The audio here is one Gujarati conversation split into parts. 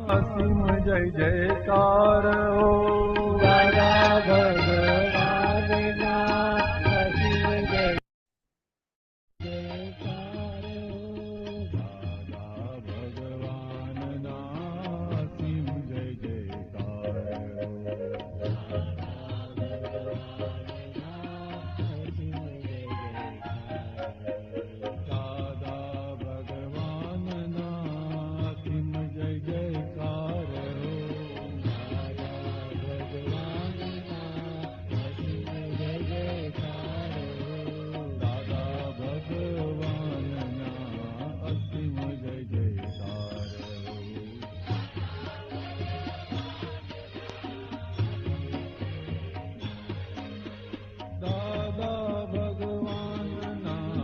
અસીમ જય જયકાર હો દાદા ભગવાનના અસીમ જય જયકાર દાદા ભગવાનના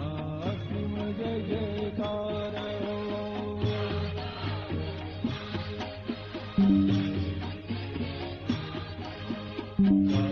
અસીમ જય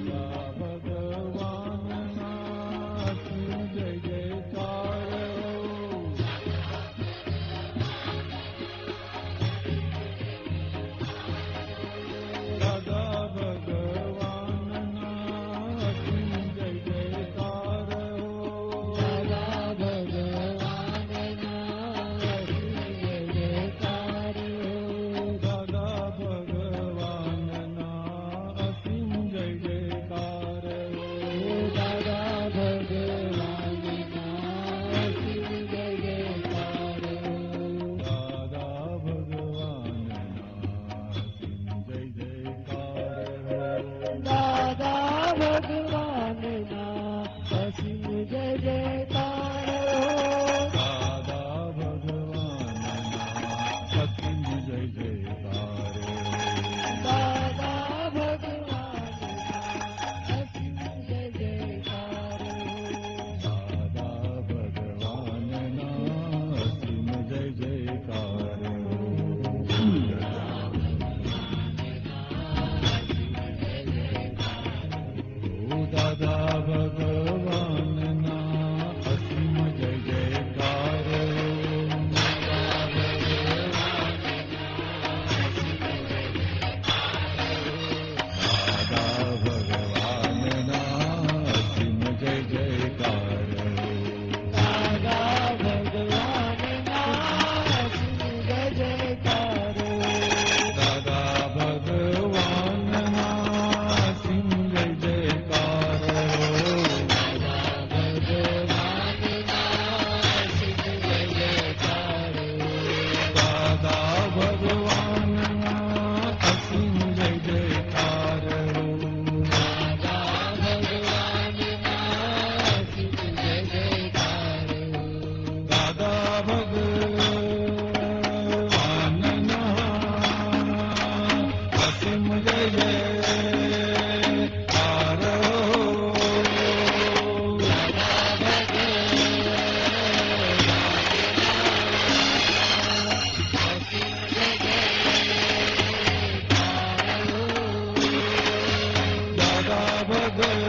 જયકાર દાદા ભગવાનના અસીમ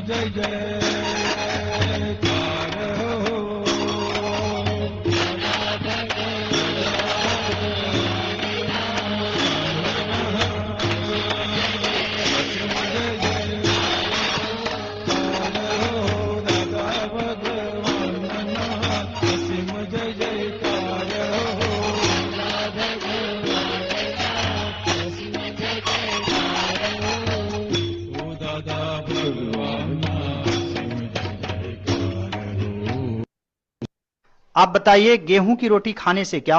જય જયકાર आप बताइए गेहूं की रोटी खाने से क्या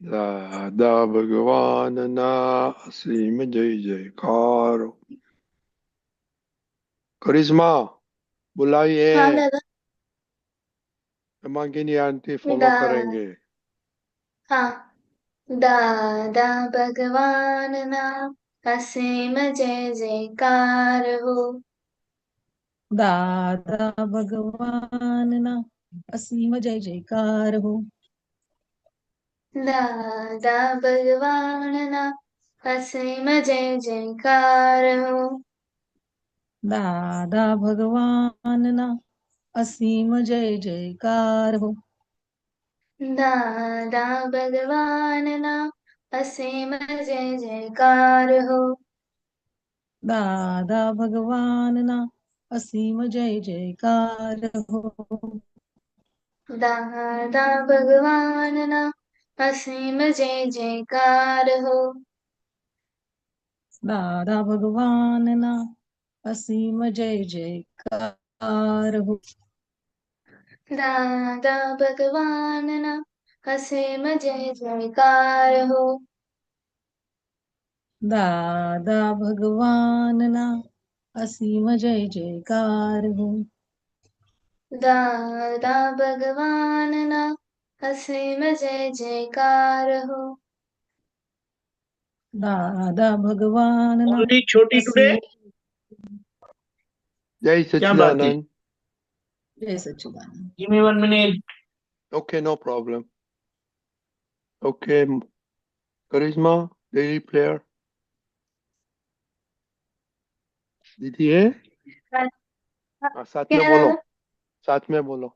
દાદા ભગવાનના અસીમ જય જયકાર હો. કરિશ્મા बुलाइए. हाँ दादा. हेमांगिनी आंटी फॉलो दा करेंगे. हाँ. दादा भगवान ना असीम जय जयकार हो. દાદા ભગવાનના અસીમ જય જયકાર હો. दादा भगवान ना असीम जय जयकार हो. દાદા ભગવાનના અસીમ જય જયકાર હો. दादा भगवान ना असीम जय जयकार हो. દાદા ભગવાનના અસીમ જય જયકાર હો. दादा भगवान ना असीम जय जयकार हो. દાદા ભગવાનના અસીમ જય જયકાર હો. दादा भगवान ना असीम जय जयकार हो. દાદા ભગવાનના અસીમ જય જયકાર હો. दादा भगवान ना असीम जय जयकार हो. દાદા ભગવાનના Only Choti અસીમ today? જય क्या बात है? સચ્ચિદાનંદ. જય સચ્ચિદાનંદ. Give me 1 minute. Okay, no problem. Okay, करिश्मा डेली प्लेयर दीदी है. हाँ, साथ में बोलो. साथ में बोलो.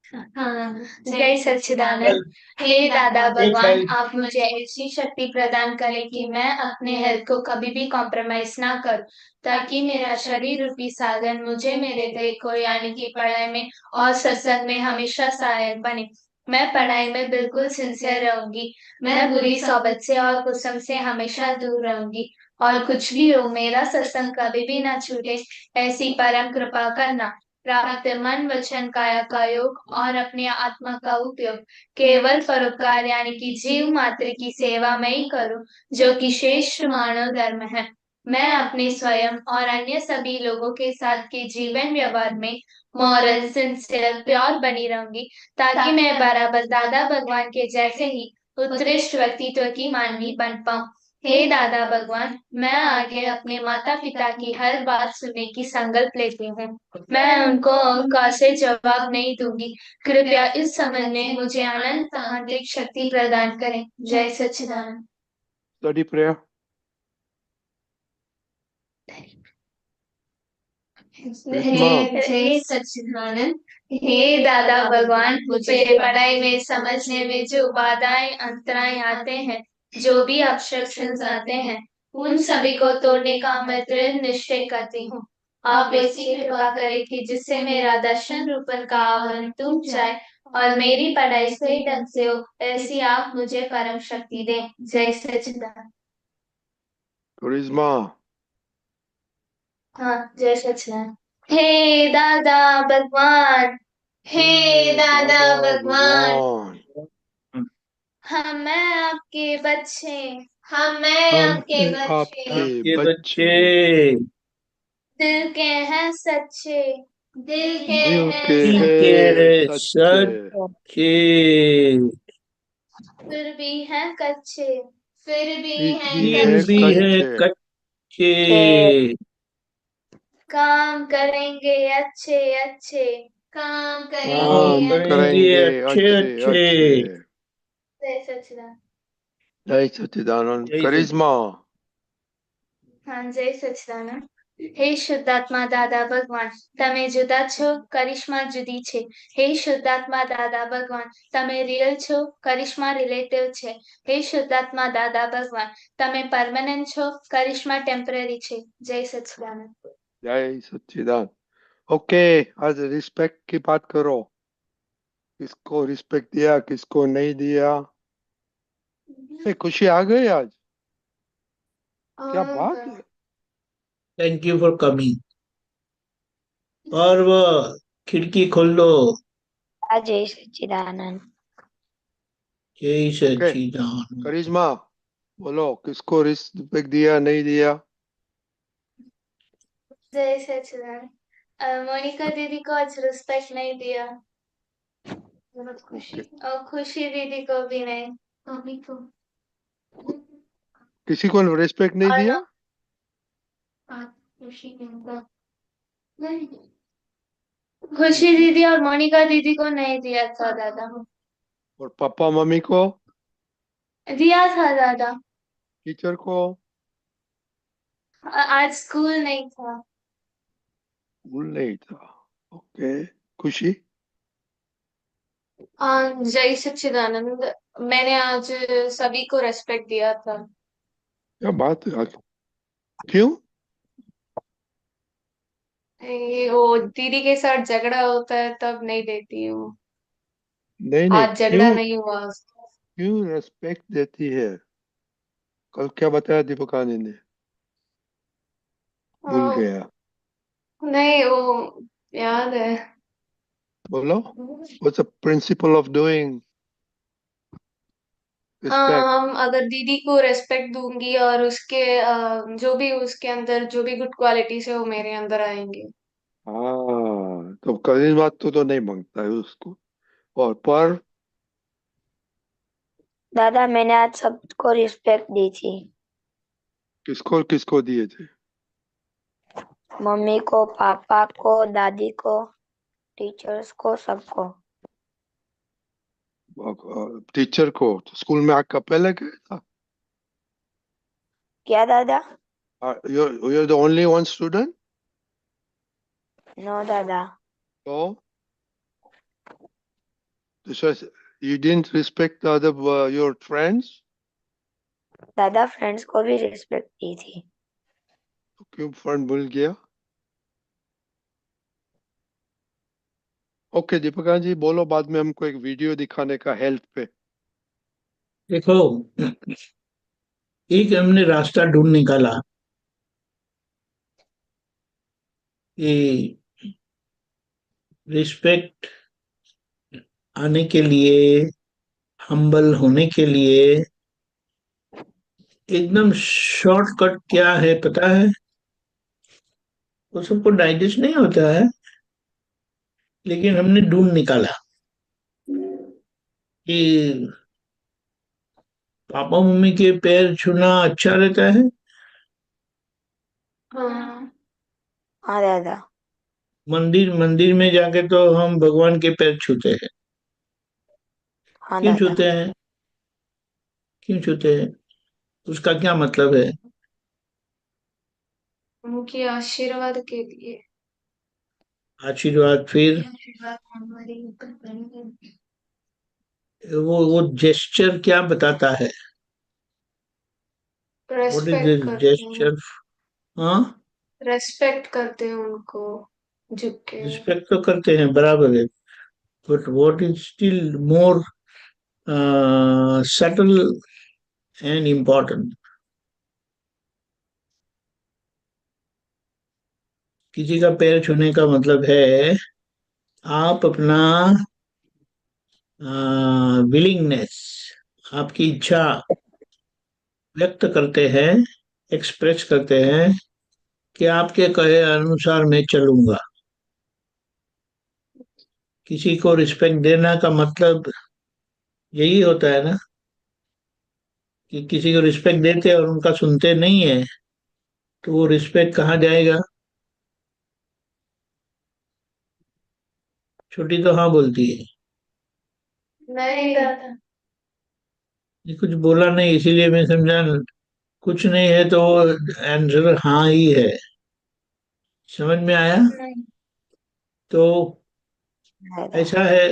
हाँ. जय सच्चिदानंद. हे दादा भगवान, आप मुझे ऐसी शक्ति प्रदान करें कि मैं अपने हेल्थ को कभी भी कॉम्प्रोमाइज ना करूं, ताकि मेरा शरीर रूपी साधन मुझे मेरे ध्येय को यानी कि पढ़ाई में और सत्संग में हमेशा सहायक बने. मैं पढ़ाई में बिल्कुल सिंसियर रहूंगी. मैं बुरी सोबत से और कुसम से हमेशा दूर रहूंगी. और कुछ भी हो, मेरा सत्संग कभी भी ना छूटे, ऐसी परम कृपा करना. प्राप्त मन वचन काया का योग और अपने आत्मा का उपयोग केवल परोपकार यानी कि जीव मात्र की सेवा में ही करूं, जो कि श्रेष्ठ मानव धर्म है. मैं अपने स्वयं और अन्य सभी लोगों के साथ के जीवन व्यवहार में मॉरल सिंसियर प्योर बनी रहूंगी, ताकि मैं बराबर दादा भगवान के जैसे ही उत्कृष्ट व्यक्तित्व की मानवी बन पाऊं. हे दादा भगवान, मैं आगे अपने माता पिता की हर बात सुनने की संकल्प लेती हूँ. मैं उनको अहंकार से जवाब नहीं दूंगी. कृपया इस समय में मुझे अनंत आंतरिक शक्ति प्रदान करें. जय सच्चिदानंद. Study prayer. हे सच्चिदानंद. हे दादा भगवान, मुझे पढ़ाई में समझने में जो बाधाएं अंतराएं आते हैं, जो भी ऑब्स्ट्रक्शंस आते हैं, उन सभी को तोड़ने का मैं दृढ़ निश्चय करती हूँ. आप ऐसी कृपा करें कि जिससे मेरा दर्शन रूपन का आवरण टूट जाए और मेरी पढ़ाई सही ढंग से हो, ऐसी आप मुझे परम शक्ति दें. जय सच्चिदानंद. करिश्मा हाँ. जय सच्चिदानंद. हे दादा भगवान, हे दादा भगवान, हम मैं आपके बच्चे, हम मैं आपके बच्चे, आपके आपके बच्चे बच्चे दिल के हैं सच्चे, दिल के दिल हैं के दिल सच्चे, के है सच्चे. सच्चे फिर भी हैं कच्चे, फिर भी हैं फिर भी है कच्चे. कच्चे काम करेंगे अच्छे अच्छे, काम काम करेंगे करेंगे अच्छे अच्छे. जय सच्चिदानंद. जय सच्चिदानंद. जय करिश्मा हाँ. जय सच्चिदानंद. हे શુદ્ધાત્મા દાદા ભગવાન, તમે જુદા છો, કરિશ્મા જુદી છે. હે શુદ્ધાત્મા દાદા ભગવાન, તમે રિયલ છો, કરિશ્મા રિલેટિવ છે. હે શુદ્ધાત્મા દાદા ભગવાન, તમે પરમનન્ટ છો, કરિશ્મા ટેમ્પરરી છે. જય સચ્ચિદાનંદ. जय सच्चिदानंद. ओके, आज रिस्पेक्ट की बात करो. किसको रिस्पेक्ट दिया, किसको नहीं दिया. खुशी आ गई आज. क्या बात है. Thank you for coming. और वो खिड़की खोल लो. जय सच्चिदानंद. जय ओके सच्चिदानंद। करिश्मा बोलो किसको रिस्पेक्ट दिया नहीं दिया जय सच्चिदानंद। मोनिका दीदी को आज रिस्पेक्ट नहीं दिया। बहुत खुशी। ओके और खुशी दीदी को भी नहीं। मम्मी को। किसी को रिस्पेक्ट नहीं और दिया खुशी को नहीं। खुशी दीदी और मोनिका दीदी को नहीं दिया था दादा। और पापा मम्मी को दिया था दादा। टीचर को आज स्कूल नहीं था। भूल नहीं था ओके खुशी जय सच्चिदानंद। मैंने आज सभी को रेस्पेक्ट दिया था। क्या बात है क्यों ये वो दीदी के साथ झगड़ा होता है तब नहीं देती हूँ। नहीं नहीं आज झगड़ा क्यों नहीं हुआ। क्यों रेस्पेक्ट देती है कल क्या बताया दीपकानी ने भूल हाँ, गया नहीं वो याद है। बोलो what's the principle of doing respect हम अगर दीदी को रेस्पेक्ट दूंगी और उसके जो भी उसके अंदर जो भी गुड क्वालिटीज है वो मेरे अंदर आएंगे। हाँ तो करिश्मा तो नहीं मांगता है उसको और पर दादा मैंने आज सबको रिस्पेक्ट दी थी। किसको किसको दिए थे मम्मी को, पापा को, दादी को, टीचर्स को, सबको। टीचर को तो स्कूल में आपका पहले गया था क्या दादा? you're the only one student नो दादा। so this was you didn't respect the other your friends दादा फ्रेंड्स को भी रिस्पेक्ट दी थी। तो क्यों फ्रेंड भूल गया ओके दीपिका जी बोलो बाद में हमको एक वीडियो दिखाने का हेल्थ पे देखो, एक हमने रास्ता ढूंढ निकाला कि रिस्पेक्ट आने के लिए, हम्बल होने के लिए एकदम शॉर्टकट क्या है पता है? वो सबको डाइजेस्ट नहीं होता है, लेकिन हमने ढूंढ निकाला कि पापा मम्मी के पैर छूना अच्छा रहता है। हाँ। हाँ दादा। मंदिर मंदिर में जाके तो हम भगवान के पैर छूते हैं। हाँ क्यों दादा। छूते हैं? क्यों छूते हैं? उसका क्या मतलब है? उनके आशीर्वाद के लिए। आशीर्वाद। फिर आशीर्वाद हमारे ऊपर बने। वो जेस्चर क्या बताता है? व्हाट इज रेस्पेक्ट दिस करते हैं। जेस्चर? हाँ, रेस्पेक्ट करते हैं उनको झुक के। रिस्पेक्ट तो करते हैं, बराबर है, but what is still more subtle and important, किसी का पैर छूने का मतलब है आप अपना विलिंगनेस, आपकी इच्छा व्यक्त करते हैं, एक्सप्रेस करते हैं कि आपके कहे अनुसार मैं चलूंगा। किसी को रिस्पेक्ट देना का मतलब यही होता है ना, कि किसी को रिस्पेक्ट देते और उनका सुनते नहीं है तो वो रिस्पेक्ट कहाँ जाएगा? छोटी तो हाँ बोलती है। नहीं दादा। ये कुछ बोला नहीं, इसीलिए मैं समझा कुछ नहीं है तो आंसर हाँ ही है। समझ में आया? नहीं। तो दादा। ऐसा है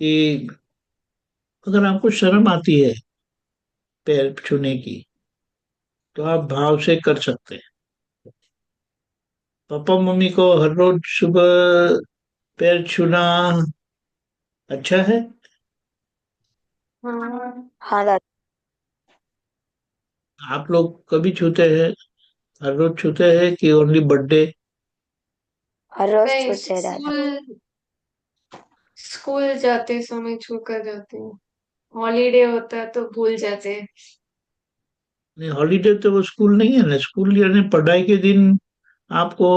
कि अगर आपको शर्म आती है पैर छूने की तो आप भाव से कर सकते हैं। पापा मम्मी को हर रोज सुबह पैर छूना अच्छा है? हाँ। हाँ दादा। आप लोग कभी छूते हैं? हर रोज छूते हैं कि ओनली बर्थडे? हर रोज मैं छूते हैं दादा। स्कूल स्कूल जाते समय छू कर जाती हूँ। हॉलीडे होता है तो भूल जाते हैं। नहीं, हॉलीडे तो वो स्कूल नहीं है ना। स्कूल यानी पढ़ाई के दिन आपको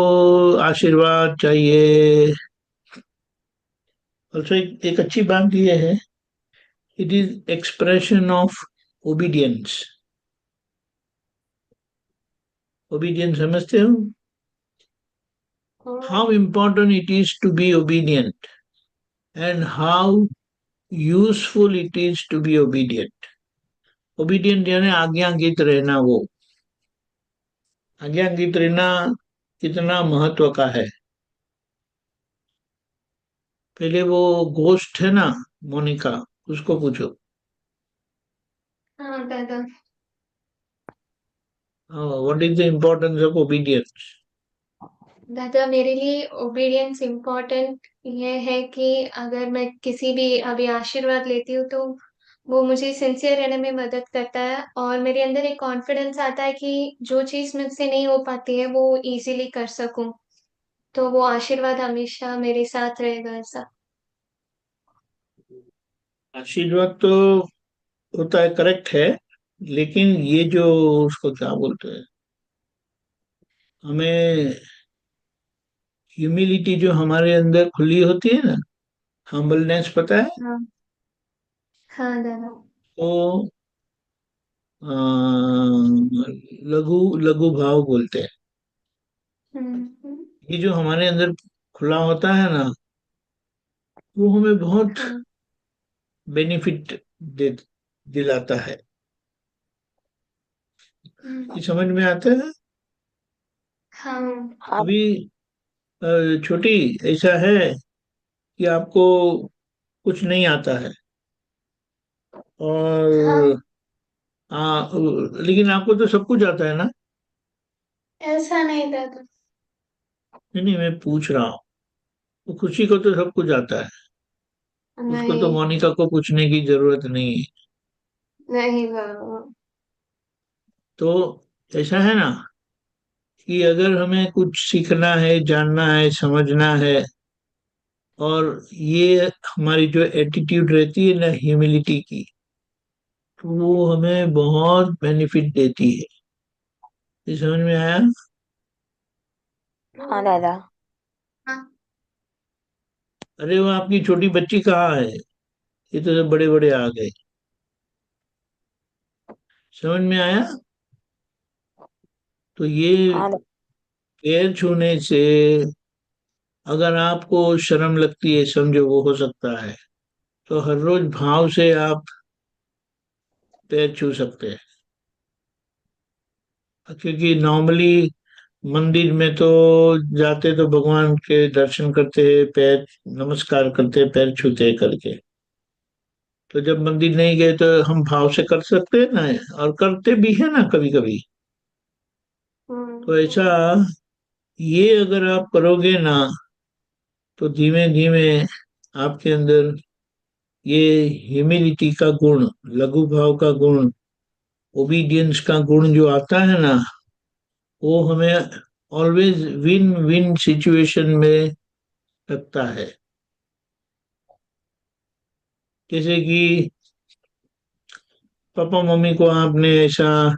आशीर्वाद चाहिए। ऑल्सो एक अच्छी बात ये है, it is expression of obedience. Obedience समझते हो? How important it is to be obedient and how useful it is to be obedient. Obedient यानी आज्ञागीत रहना। वो आज्ञागीत रहना कितना महत्व का है। पहले वो गोस्ट है ना, मोनिका, उसको पूछो। हाँ दादा। What is the importance of obedience? दादा मेरे लिए ओबीडियंस इम्पोर्टेंट ये है कि अगर मैं किसी भी अभी आशीर्वाद लेती हूँ तो वो मुझे सिंसियर रहने में मदद करता है और मेरे अंदर एक कॉन्फिडेंस आता है कि जो चीज़ मुझसे नहीं हो पाती है वो इजीली कर सकूं। तो वो आशीर्वाद हमेशा मेरे साथ रहेगा ऐसा। आशीर्वाद तो होता है, करेक्ट है, लेकिन ये जो उसको क्या बोलते हैं, हमें ह्यूमिलिटी जो हमारे अंदर खुली होती है ना, हम्बलनेस, पता है? हाँ। हाँ दादा। तो अ, लघु लघु भाव बोलते हैं। हम्म। ये जो हमारे अंदर खुला होता है ना, वो हमें बहुत हाँ। बेनिफिट दे दिलाता है। ये समझ में आता है? हाँ। हाँ अभी छोटी, ऐसा है कि आपको कुछ नहीं आता है हाँ। और लेकिन आपको तो सब कुछ आता है ना? ऐसा नहीं दादा। नहीं नहीं, मैं पूछ रहा हूँ। तो खुशी को तो सब कुछ आता है, उसको तो नहीं। मोनिका को पूछने की जरूरत नहीं है। नहीं बाबा। तो ऐसा है ना कि अगर हमें कुछ सीखना है, जानना है, समझना है, और ये हमारी जो एटीट्यूड रहती है ना ह्यूमिलिटी की, तो वो हमें बहुत बेनिफिट देती है। ये समझ में आया? हाँ दादा। हाँ। अरे वो आपकी छोटी बच्ची कहाँ है? ये तो सब बड़े बड़े आ गए। समझ में आया? तो ये हाँ पैर छूने से अगर आपको शर्म लगती है, समझो वो हो सकता है, तो हर रोज भाव से आप पैर छू सकते हैं। क्योंकि नॉर्मली मंदिर में तो जाते तो भगवान के दर्शन करते हैं, पैर नमस्कार करते हैं, पैर छूते हैं करके। तो जब मंदिर नहीं गए तो हम भाव से कर सकते हैं ना, और करते भी है ना कभी कभी। तो ऐसा ये अगर आप करोगे ना, तो धीमे धीमे आपके अंदर ये ह्यूमिलिटी का गुण, लघु भाव का गुण, ओबीडियंस का गुण जो आता है ना, वो हमें ऑलवेज विन विन सिचुएशन में रखता है। जैसे कि पापा मम्मी को आपने ऐसा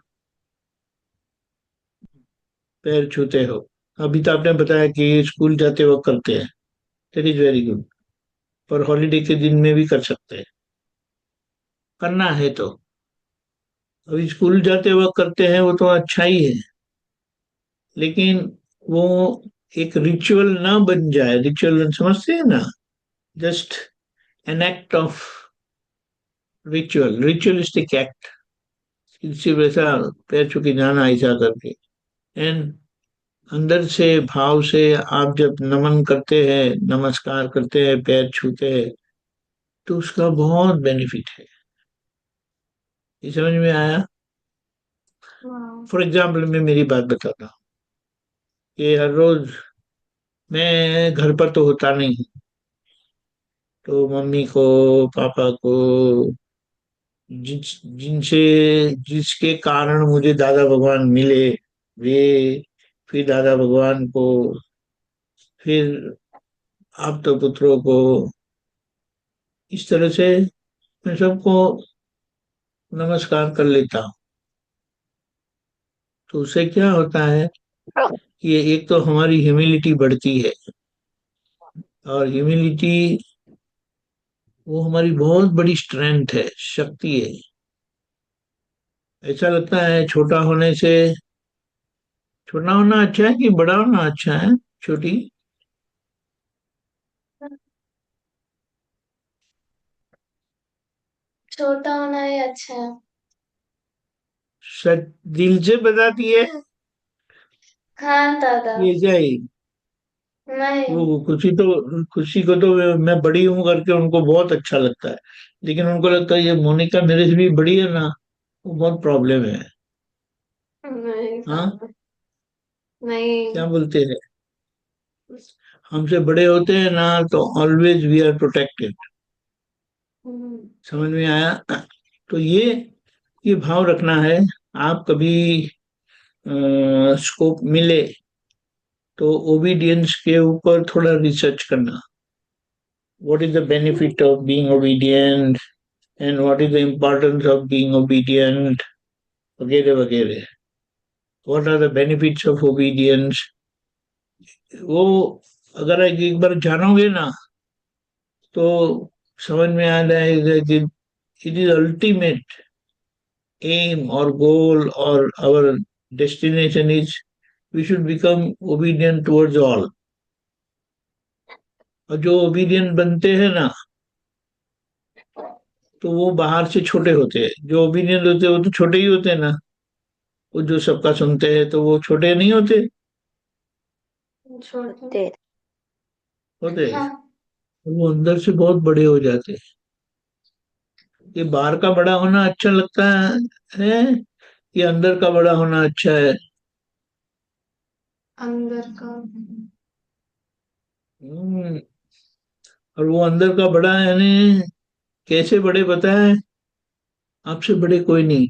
पैर छूते हो, अभी तो आपने बताया कि स्कूल जाते वक्त करते हैं, दैट इज वेरी गुड। पर हॉलीडे के दिन में भी कर सकते हैं, करना है तो। अभी स्कूल जाते वक्त करते हैं वो तो अच्छा ही है, लेकिन वो एक रिचुअल ना बन जाए। रिचुअल समझते हैं ना, just an act of ritualistic act, सिर्फ ऐसा पैर छू के जाना ऐसा करके। एंड अंदर से भाव से आप जब नमन करते हैं, नमस्कार करते हैं, पैर छूते हैं, तो उसका बहुत बेनिफिट है। ये समझ में आया? फॉर एग्जाम्पल मैं मेरी बात बताता हूँ कि हर रोज मैं घर पर तो होता नहीं हूँ, तो मम्मी को, पापा को, जिनसे जिसके कारण मुझे दादा भगवान मिले, वे, फिर दादा भगवान को, फिर आप तो पुत्रों को, इस तरह से मैं सबको नमस्कार कर लेता हूँ। तो उससे क्या होता है कि एक तो हमारी ह्यूमिलिटी बढ़ती है, और ह्यूमिलिटी वो हमारी बहुत बड़ी स्ट्रेंथ है, शक्ति है। ऐसा लगता है छोटा होना अच्छा है कि बड़ा होना अच्छा है, छोटी? छोटा होना ही अच्छा है। सच दिल से बताती है हाँ दादा। ये जाए। नहीं। वो खुशी को तो मैं बड़ी हूँ करके उनको बहुत अच्छा लगता है, लेकिन उनको लगता है ये मोनिका मेरे से भी बड़ी है ना, वो बहुत प्रॉब्लम है। नहीं हाँ, दादा। नहीं। क्या बोलते हैं? हमसे बड़े होते हैं ना तो ऑलवेज वी आर प्रोटेक्टेड। हम्म। समझ में आया? तो ये भाव रखना है। आप कभी स्कोप मिले तो ओबीडियंस के ऊपर थोड़ा रिसर्च करना। What is the benefit of being obedient, and what is the importance of being obedient, वगैरह वगैरह। What are the benefits of obedience, वो अगर एक बार जानोगे ना तो समझ में आ जाएगा कि it is ultimate aim or goal or our destination is we should become obedient towards all. और जो ओबीडियंट बनते हैं ना तो वो बाहर से छोटे होते हैं, जो ओबीडियंट होते हैं वो तो छोटे ही होते हैं ना। वो जो सबका सुनते हैं तो वो छोटे नहीं होते, छोटे। होते होते हैं। हाँ। वो अंदर से बहुत बड़े हो जाते हैं। ये बाहर का बड़ा होना अच्छा लगता है कि अंदर का बड़ा होना अच्छा है? अंदर का। हम्म, और वो अंदर का बड़ा है यानी कैसे बड़े पता है? आपसे बड़े कोई नहीं।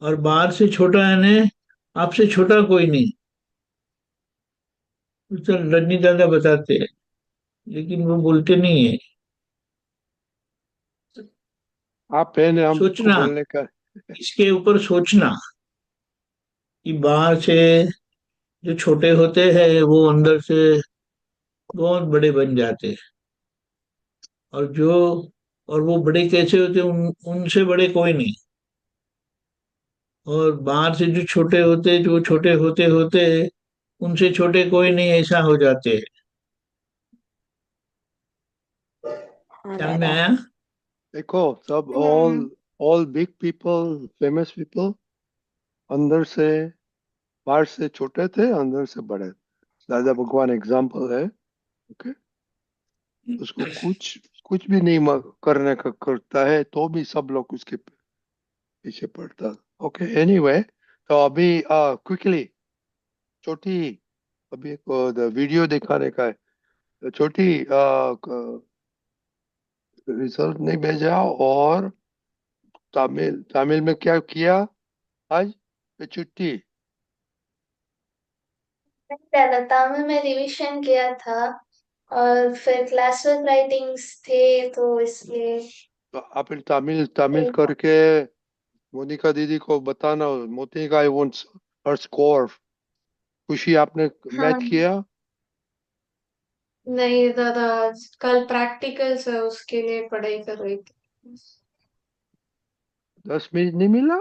और बाहर से छोटा है ने आपसे छोटा कोई नहीं। तो रजनी दादा बताते हैं, लेकिन वो बोलते नहीं है। आप है ना हमको सोचना, बोलने का। इसके ऊपर सोचना कि बाहर से जो छोटे होते हैं वो अंदर से बहुत बड़े बन जाते हैं। और जो और वो बड़े कैसे होते हैं, उनसे बड़े कोई नहीं। और बाहर से जो छोटे होते हैं, जो छोटे होते होते उनसे छोटे कोई नहीं, ऐसा हो जाते हैं। हाँ ख्याल में दादा। आया? देखो सब hmm. All big people famous people अंदर से बाहर से छोटे थे, अंदर से बड़े। दादा भगवान एग्जाम्पल है। ओके। उसको कुछ कुछ भी नहीं करने का करता है तो भी सब लोग उसके पीछे पड़ता। ओके एनीवे, तो अभी क्विकली छोटी, अभी एक वीडियो दिखाने का है। तो छोटी रिजल्ट नहीं भेजा, और तमिल तमिल में क्या किया आज पे छुट्टी? दादा तमिल में रिवीजन किया था और फिर क्लास वर्क राइटिंग्स थे तो इसलिए। तो आप तमिल तमिल करके मोनिका दीदी को बताना। Monika I want her score. Khushi आपने हाँ। मैथ किया? नहीं दादा, कल प्रैक्टिकल्स है उसके लिए पढ़ाई कर रही थी। 10 मिनट नहीं मिला?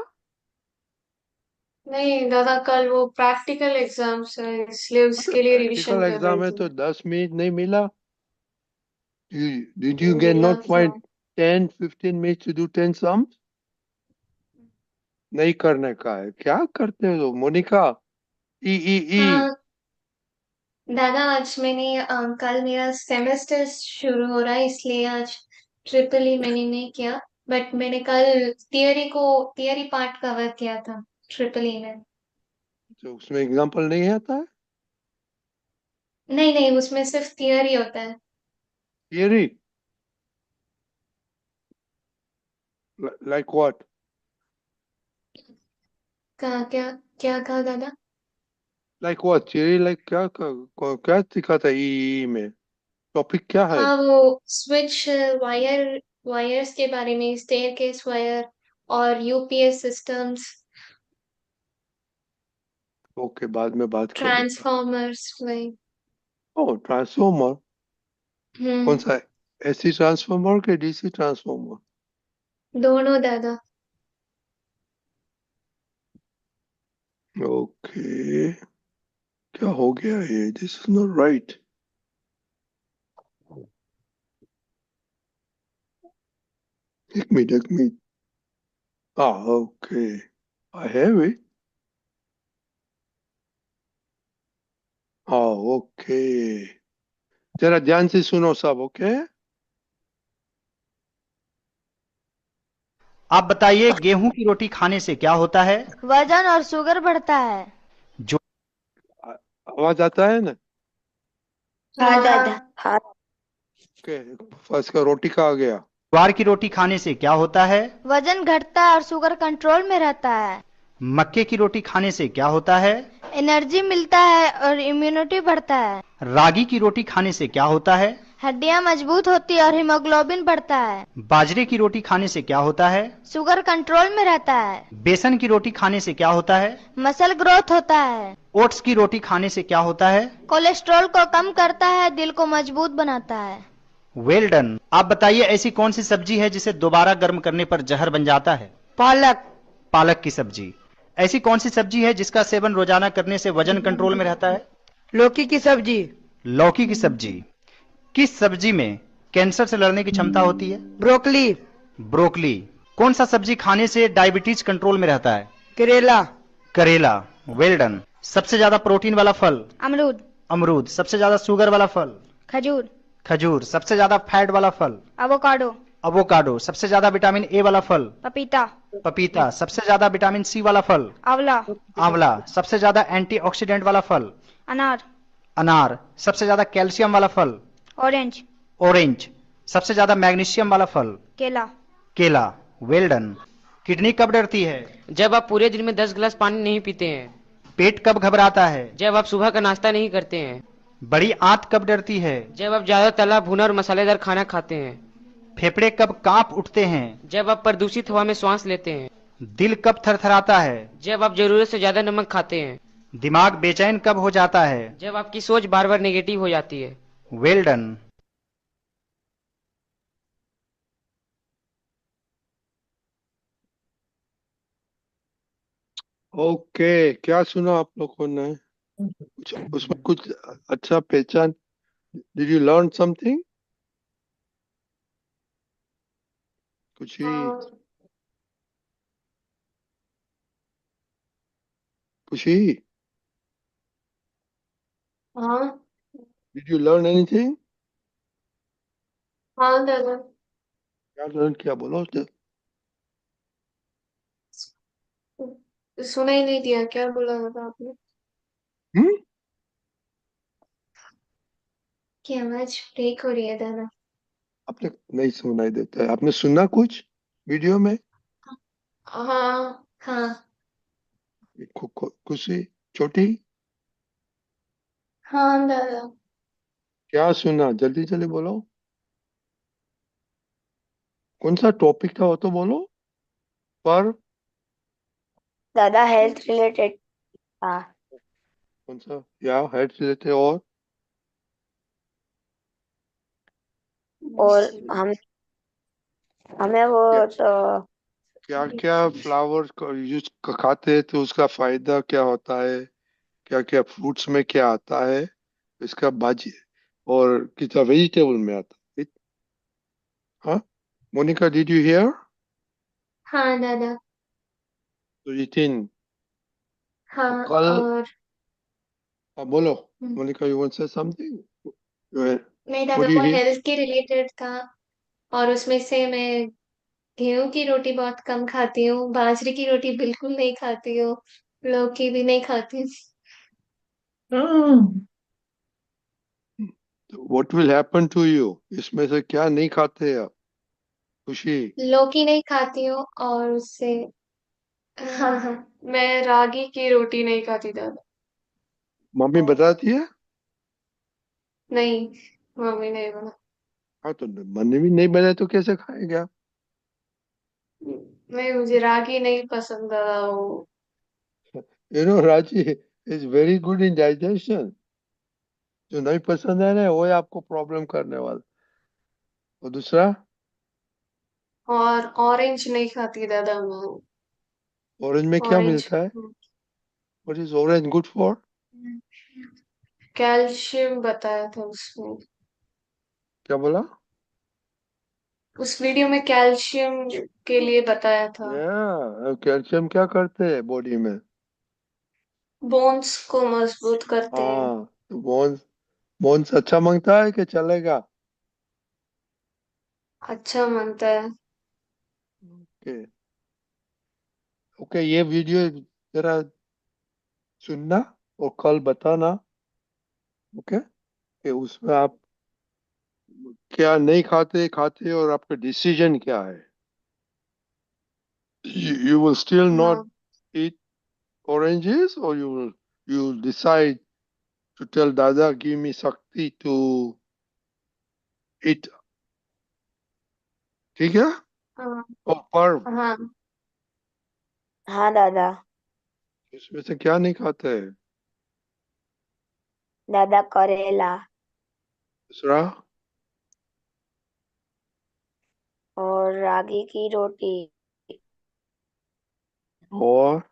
नहीं दादा, कल वो प्रैक्टिकल एग्जाम्स है इसलिए अबे उसके लिए रिवीजन प्रैक्टिकल कर रही एग्जाम है थी। तो 10 मिनट नहीं मिला? Did you get मिला not था। find 10-15 minutes to do 10 sums? नहीं करने का है, क्या करते हो मोनिका? ई ई ई। हाँ दादा, आज मैंने कल मेरा सेमेस्टर शुरू हो रहा है इसलिए आज ट्रिपल ई मैंने नहीं किया। बट मैंने कल थियरी पार्ट कवर किया था ट्रिपल ई में। तो उसमें एग्जाम्पल नहीं आता है? नहीं नहीं, उसमें सिर्फ थियरी होता है। थियरी? Like what? कहा क्या? क्या कहा दादा? Like what theory? लाइक क्या क्या सिखाता है ई में? टॉपिक क्या है? हाँ वो स्विच वायर वायर्स के बारे में, स्टेयरकेस वायर और यूपीएस सिस्टम्स, ओके, बाद में बात करेंगे। ट्रांसफॉर्मर्स वही। ओ, ट्रांसफॉर्मर कौन हम्म, सा है? एसी ट्रांसफॉर्मर के डीसी ट्रांसफॉर्मर? दोनों दादा। ओके, क्या हो गया ये? This is not right. एक मिनट, एक minute. Okay, I have it. Okay, जरा ध्यान से सुनो सब। ओके, आप बताइए गेहूं की रोटी खाने से क्या होता है? वजन और शुगर बढ़ता है। जो आवाज आता है ना? हाँ दादा। हाँ ओके, फर्स्ट का रोटी का आ गया। ज्वार की रोटी खाने से क्या होता है? वजन घटता है और शुगर कंट्रोल में रहता है। मक्के की रोटी खाने से क्या होता है? एनर्जी मिलता है और इम्यूनिटी बढ़ता है। रागी की रोटी खाने से क्या होता है? हड्डियां मजबूत होती है और हीमोग्लोबिन बढ़ता है। बाजरे की रोटी खाने से क्या होता है? शुगर कंट्रोल में रहता है। बेसन की रोटी खाने से क्या होता है? मसल ग्रोथ होता है। ओट्स की रोटी खाने से क्या होता है? कोलेस्ट्रॉल को कम करता है, दिल को मजबूत बनाता है। Well done. आप बताइए ऐसी कौन सी सब्जी है जिसे दोबारा गर्म करने पर जहर बन जाता है? पालक। पालक की सब्जी। ऐसी कौन सी सब्जी है जिसका सेवन रोजाना करने से वजन कंट्रोल में रहता है? लौकी की सब्जी। लौकी की सब्जी। किस सब्जी में कैंसर से लड़ने की क्षमता होती है? ब्रोकली। ब्रोकली। कौन सा सब्जी खाने से डायबिटीज कंट्रोल में रहता है? करेला। करेला। Well done. सबसे ज्यादा प्रोटीन वाला फल? अमरूद। अमरूद। सबसे ज्यादा शुगर वाला फल? खजूर। खजूर। सबसे ज्यादा फैट वाला फल? एवोकाडो। अवोकाडो। सबसे ज्यादा विटामिन ए वाला फल? पपीता। पपीता। सबसे ज्यादा विटामिन सी वाला फल? आंवला। आंवला। सबसे ज्यादा एंटीऑक्सीडेंट वाला फल? अनार। अनार। सबसे ज्यादा कैल्शियम वाला फल? ऑरेंज। ऑरेंज। सबसे ज्यादा मैग्नीशियम वाला फल? केला। केला। Well done. किडनी कब डरती है? जब आप पूरे दिन में 10 गिलास पानी नहीं पीते हैं। पेट कब घबराता है? जब आप सुबह का नाश्ता नहीं करते हैं। बड़ी आंत कब डरती है? जब आप ज्यादा तला भुना और मसालेदार खाना खाते हैं। फेफड़े कब कांप उठते हैं? जब आप प्रदूषित हवा में सांस लेते हैं। दिल कब थरथराता है? जब आप जरूरत से ज्यादा नमक खाते हैं। दिमाग बेचैन कब हो जाता है? जब आपकी सोच बार बार नेगेटिव हो जाती है। Well done. ओके, क्या सुना आप लोगों ने? कुछ उसमें कुछ अच्छा पहचान? Did you learn something? कुछ ही कुछ ही हाँ डिड यू लर्न एनीथिंग? हाँ दादा। क्या लर्न किया, बोलो तो। सुना ही नहीं दिया, क्या बोला दादा आपने? हम्म? की आवाज ब्रेक हो रही है दादा। आपने नहीं सुनाई देता है? आपने सुना कुछ वीडियो में? हाँ हाँ कुछ ही छोटी? हाँ दादा। क्या सुना? जल्दी जल्दी बोलो। कौन सा टॉपिक था वो तो बोलो। पर दादा हेल्थ रिलेटेड था। कौन सा? या हेड रिलेटेड और हमें वो क्या तो क्या क्या फ्लावर को यूज खाते हैं तो उसका फायदा क्या होता है? क्या क्या फ्रूट्स में क्या आता है? इसका भाजी और कितना वेजिटेबल में आता है? हाँ, मोनिका, डिड यू हियर? हाँ दादा। तो जितिन, तो हाँ कल और बोलो। Hmm, Monica, you want say something? नहीं व्हाट दादा, डू यू वो हियर? हेल्थ के रिलेटेड था। और उसमें से मैं गेहूं की रोटी बहुत कम खाती हूँ, बाजरे की रोटी बिल्कुल नहीं खाती हूँ, लौकी भी नहीं खाती हूँ। What will happen to you? इसमें से क्या नहीं खाते आप? खुशी? लौकी नहीं खाती हूँ और उससे हाँ हाँ, मैं रागी की रोटी नहीं खाती दादा। मम्मी बताती है? नहीं, मम्मी नहीं बना। हाँ तो मन भी नहीं बने तो कैसे खाएगा? नहीं, मुझे रागी नहीं पसंद दादा। वो राजी is very good in digestion. जो नहीं पसंद है ना, वो ही आपको प्रॉब्लम करने वाला। और दूसरा, और ऑरेंज नहीं खाती दादा मैं। ऑरेंज में क्या ऑरेंज मिलता है? What is orange good for? Calcium बताया था उसमें। क्या बोला? उस वीडियो में कैल्शियम के लिए बताया था। कैल्शियम क्या करते हैं बॉडी में? बोन्स को मजबूत करते हैं। हाँ, तो बोन्स बोन्स अच्छा मांगता है कि चलेगा? अच्छा मानता है। ओके। ओके, ये वीडियो जरा सुनना और कल बताना। ओके, कि उसमें आप क्या नहीं खाते खाते और आपका डिसीजन क्या है। You will still not हाँ eat oranges, or you will decide to tell Dada, give me Shakti to eat. ठीक है? हाँ और पर्व हाँ। हाँ दादा। इसमें से क्या नहीं खाते हैं? दादा करेला दूसरा, और रागी की रोटी। और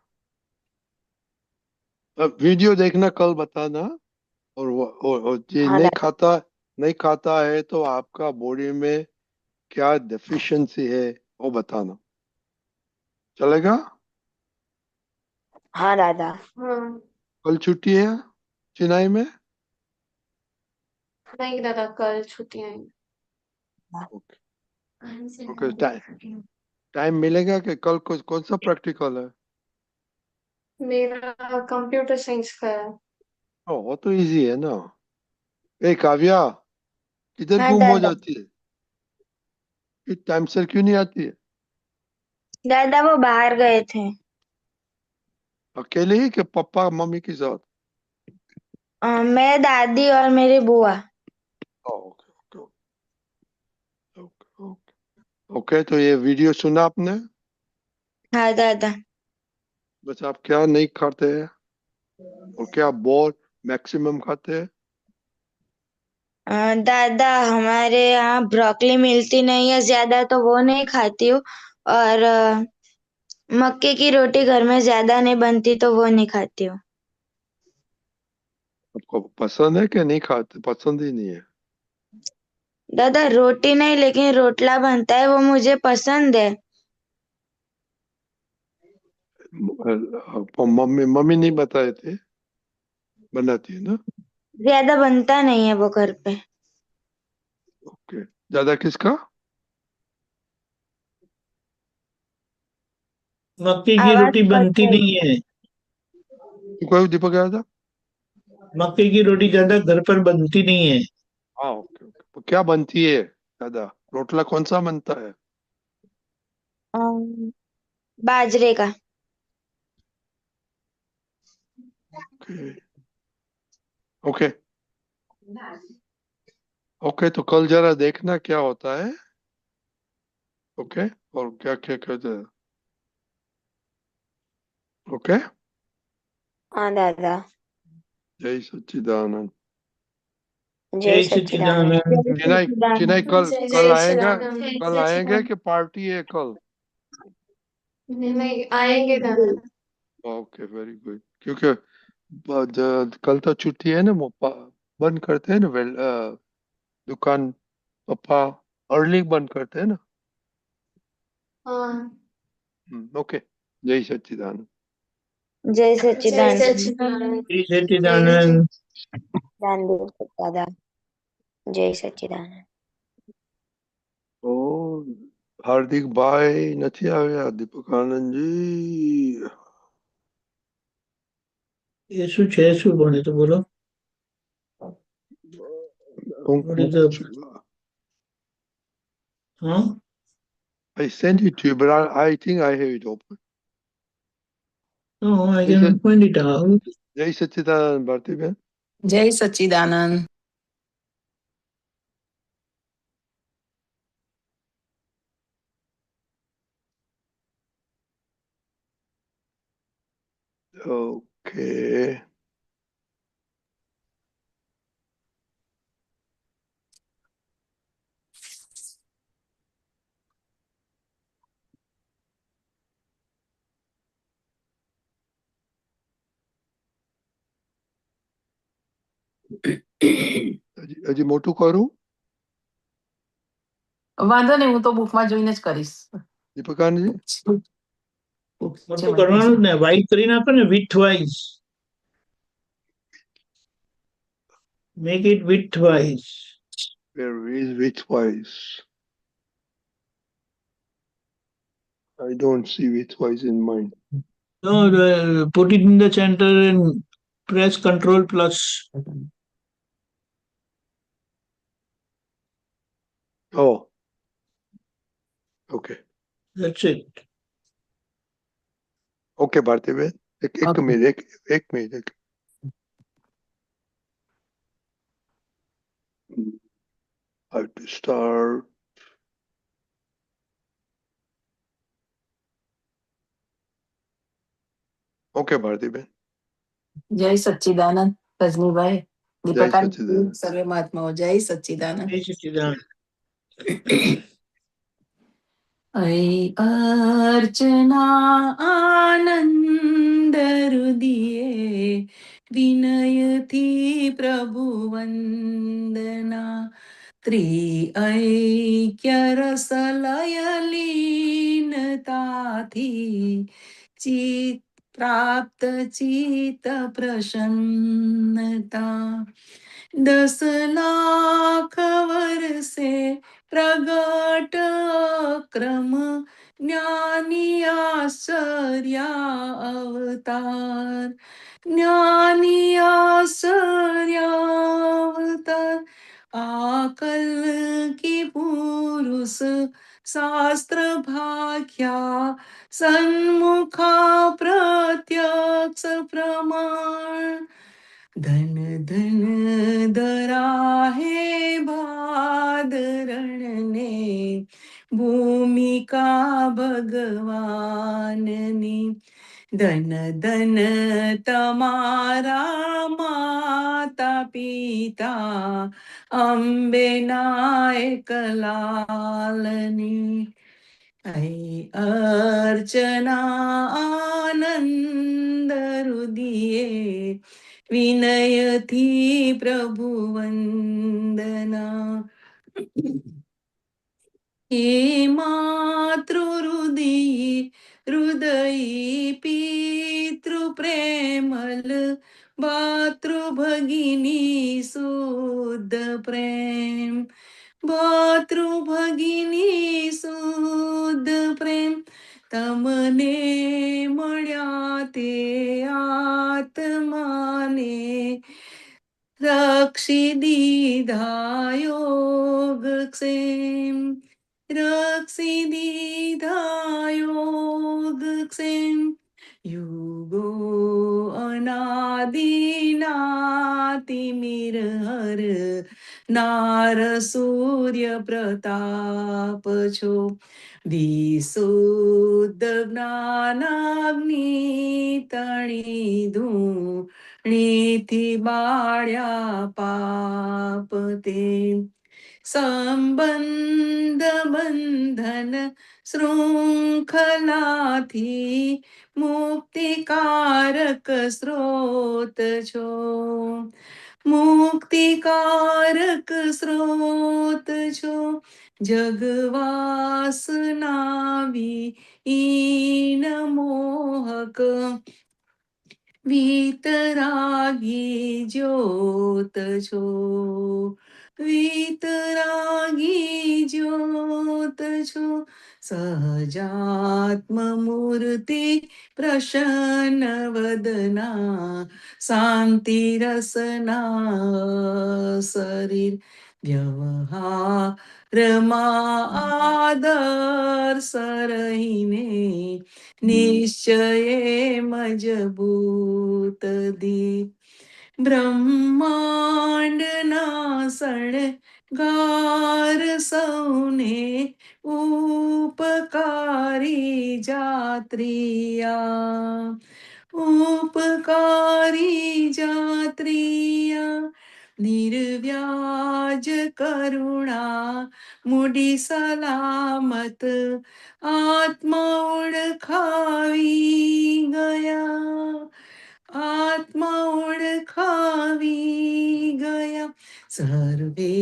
अब वीडियो देखना, कल बताना। और ये हाँ दादा। नहीं खाता है तो आपका बॉडी में क्या डेफिशिएंसी है, वो बताना। चलेगा? हाँ दादा। हाँ कल छुट्टी है चेन्नई में? नहीं दादा, कल छुट्टियां हैं। ओके। ओके, टाइम मिलेगा कि कल कौन सा प्रैक्टिकल है? मेरा कंप्यूटर साइंस का है। वो तो इजी है ना। ए काव्या, किधर हाँ गुम हो दादा। जाती है? इस टाइम से क्यों नहीं आती है? दादा वो बाहर गए थे। अकेले ही कि पापा मम्मी के साथ? मैं दादी और मेरी बुआ। Okay okay okay okay. Okay, तो ये वीडियो सुना आपने? हाँ दादा। बस आप क्या नहीं खाते हैं और क्या बहुत मैक्सिमम खाते हैं? दादा हमारे यहाँ ब्रोकली मिलती नहीं है ज्यादा, तो वो नहीं खाती हूँ। और मक्के की रोटी घर में ज्यादा नहीं बनती, तो वो नहीं खाती हूँ। आपको पसंद है कि नहीं खाते? पसंद ही नहीं है? दादा रोटी नहीं, लेकिन रोटला बनता है, वो मुझे पसंद है। मम्मी मम्मी नहीं बताए थे? बनाती है ना? ज्यादा बनता नहीं है वो घर पे। ओके। ज्यादा किसका? मक्के की आवाज रोटी कट बनती रही नहीं है। है। कोई दीपक आया था? मक्के की रोटी ज्यादा घर पर बनती नहीं है। हाँ, ओके ओके। तो क्या बनती है दादा? रोटला कौन सा बनता है? अम, बाजरे का। ओके ओके ओके, तो कल जरा देखना क्या होता है। ओके, और क्या क्या कहते हैं। ओके। हाँ दादा। जय सच्चिदानंद। जय जय सच्चिदानंद। जय सच्चिदानंद। चेन्नई चेन्नई सच्चिदानंद। कल जय कल जय आएगा? सच्चिदानंद। कल आएंगे कि पार्टी है कल? नहीं आएंगे दादा। Okay, very good. क्योंकि कल तो छुट्टी है ना, वो बंद करते हैं ना, दुकान पापा अर्ली बंद करते हैं ना। हाँ ओके। जय सच्चिदानंद। जय जय सच्चिदानंद। सच्चिदानंद। जय जय सच्चिदानंद। दानदेव दादा। जय सच्चिदानंद। ओ, हार्दिक भाई નથી આવ્યા, દીપક આનંદજી। ये શું છે શું બને તો બોલો? What is the huh? I sent it to you, but I think I have it open. No, I जय cannot find it out. जय सच्चिदानंद भारती बहन। जय सच्चिदानंद। Okay. હજી મોટું કરું? વાંધો નહીં, હું તો બુકમાં જોઈને જ કરીશ. દીપકાનજી મોટું કરવાનું જ ને, વાઇડ કરી નાખો ને, with wise. Make it with wise. Where is widthwise? I don't see widthwise in mine. No, put it in the center and press Control plus. Oh. Okay. That's it. Okay, Bhartibeન. એક minute. I have to start. Okay, Bhartibeન. જય સચ્ચિદાનંદ રજનીભાઈ, દીપકાનંદ, સચ્ચિદાનંદ. સર્વે મહાત્માઓ, જય સચ્ચિદાનંદ. જય સચ્ચિદાનંદ. अर्चना आनंद हृदये विनयથી પ્રભુ વંદના ત્રિઐક્ય રસલય લીનતાથી ચિત પ્રાપ્ત ચિત પ્રસન્નતા 10 લાખ વર્ષે પ્રગટ ક્રમ જ્ઞાની આશ્ચર્યા અવતાર જ્ઞાની આશ્ચર્યા અવતાર આકલ કી પુરુષ શાસ્ત્ર ભાખ્યા સન્મુખા પ્રત્યક્ષ પ્રમાણ ધન ધન ધરા હે ભાદરણ ને ભૂમિકા ભગવાનની ધન ધન તમારા માતા પિતા અંબેના એકલાલની अर्चना आनंद हृदये विनयથી પ્રભુ વંદના હે માતૃ હૃદય પિતૃ પ્રેમલ ભાતૃ ભગિની શુદ્ધ પ્રેમ ભાતૃભગિની શુદ્ધ પ્રેમ તમને મળ્યા તે આત્માને રક્ષી દીધા યોગક્ષેમ રક્ષી દીધા યોગક્ષેમ યુગો અનાદિનાતિમિર હર નાર સૂર્ય પ્રતાપ છો વિશુદ્ધ જ્ઞાનાગ્નિ તણી ધૂણીથી બાળ્યા પાપ તે સંબંધ બંધન શૃંખલાથી મુક્તિકારક સ્ત્રોત છો મુક્તિકારક સ્ત્રોત છો જગવાસના વિહીન મોહક વિતરાગી જ્યોત છો વિતરાગી જ્યોત છો સહજાત્મ મૂર્તિ પ્રસન્ન વદના શાંતિ રસના શરીર વ્યવહારમાં આદર્શ રહીને નિશ્ચયે મજબૂત દી બ્રહ્માંડના શણગાર સૌને ઉપકારી જાત્રિયા ઉપકારી જાત્રીય નિર્વ્યાજ કરુણા મૂડી સલામત આત્મા ઓળખાવી ગયા, આત્મા ઓળખાવી ગયા. સર્વે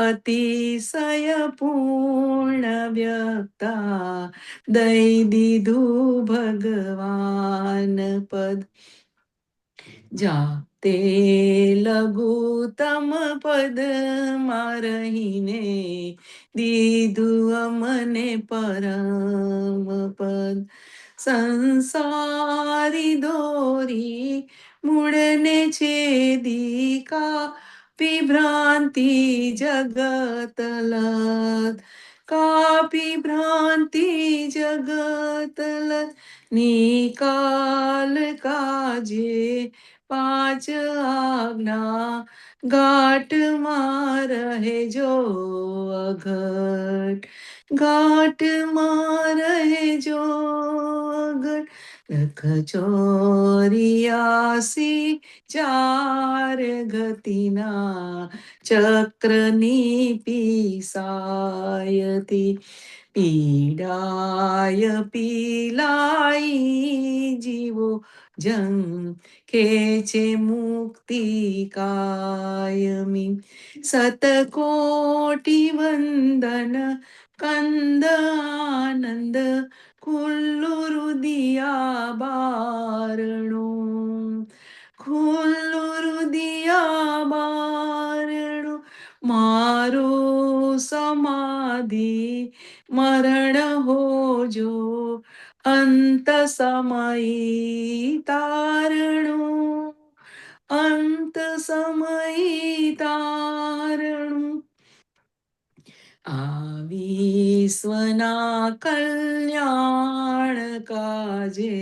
અતિશય પૂર્ણ વ્યક્તા દઈ દીધું ભગવાન પદ. જાતે લઘુત્તમ પદમાં રહીને દીધું અમને પરમ પદ. સંસારી દોરી મૂળને છેદી કાપી ભ્રાંતિ જગત લત, કાપી ભ્રાંતિ જગત લત. નિકાલ કાજે પાંચ આજ્ઞા ઘાટમાં રહેજો અઘટ, ઘાટમાં રહેજો અઘટ. લખ 84 ચાર ગતિના ચક્રની પીસાયતી પીડાય પીલાઈ જીવો જન ખેચે મુક્તિ કાયમી. સતકોટી વંદન કંદ આનંદ ખુલ્લું રુદિયા બારણું, ખુલ્લું રુદિયા બારણું. મારું સમાધિ મરણ હોજો અંત સમય તારણું, અંત સમય તારણું. આ વિશ્વના કલ્યાણ કાજે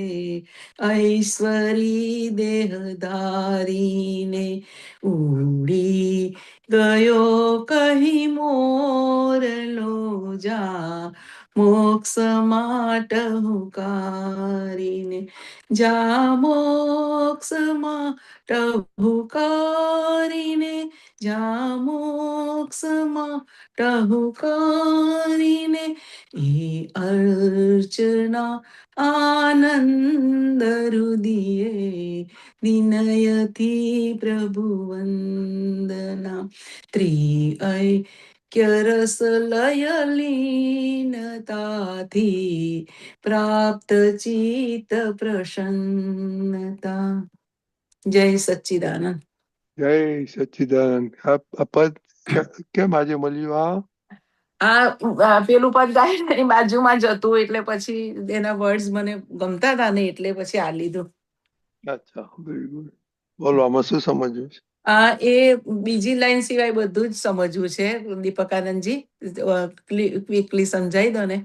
ઐશ્વરી દેહધારીને ઉડી ગયો કહી મોરલો જા મોક્ષ માટે હુંકારીને, જા મોક્ષ માટે હુંકારીને, જા મોક્ષ માટે હુંકારીને. એ અર્ચના આનંદ રુદિયે વિનયથી પ્રભુ વંદના. ત્રિઐક્ય રસ લય લીનતાથી પ્રાપ્ત ચિત્ત પ્રસન્નતા. જય સચ્ચિદાનંદ. જય સચ્ચિદાનંદ. આ પદ કેમ આજે મળ્યું? આ પેલું પદ ગાય ને એની બાજુમાં જતું એટલે પછી એના વર્ડ્સ મને ગમતા હતા ને એટલે પછી આ લીધું. અચ્છા, વેરી ગુડ. બોલો, આમાં શું સમજવું છે? એ બીજી લાઈન સિવાય બધું જ સમજવું છે દીપકાનંદજી. ક્વિકલી સમજાઈ દો ને.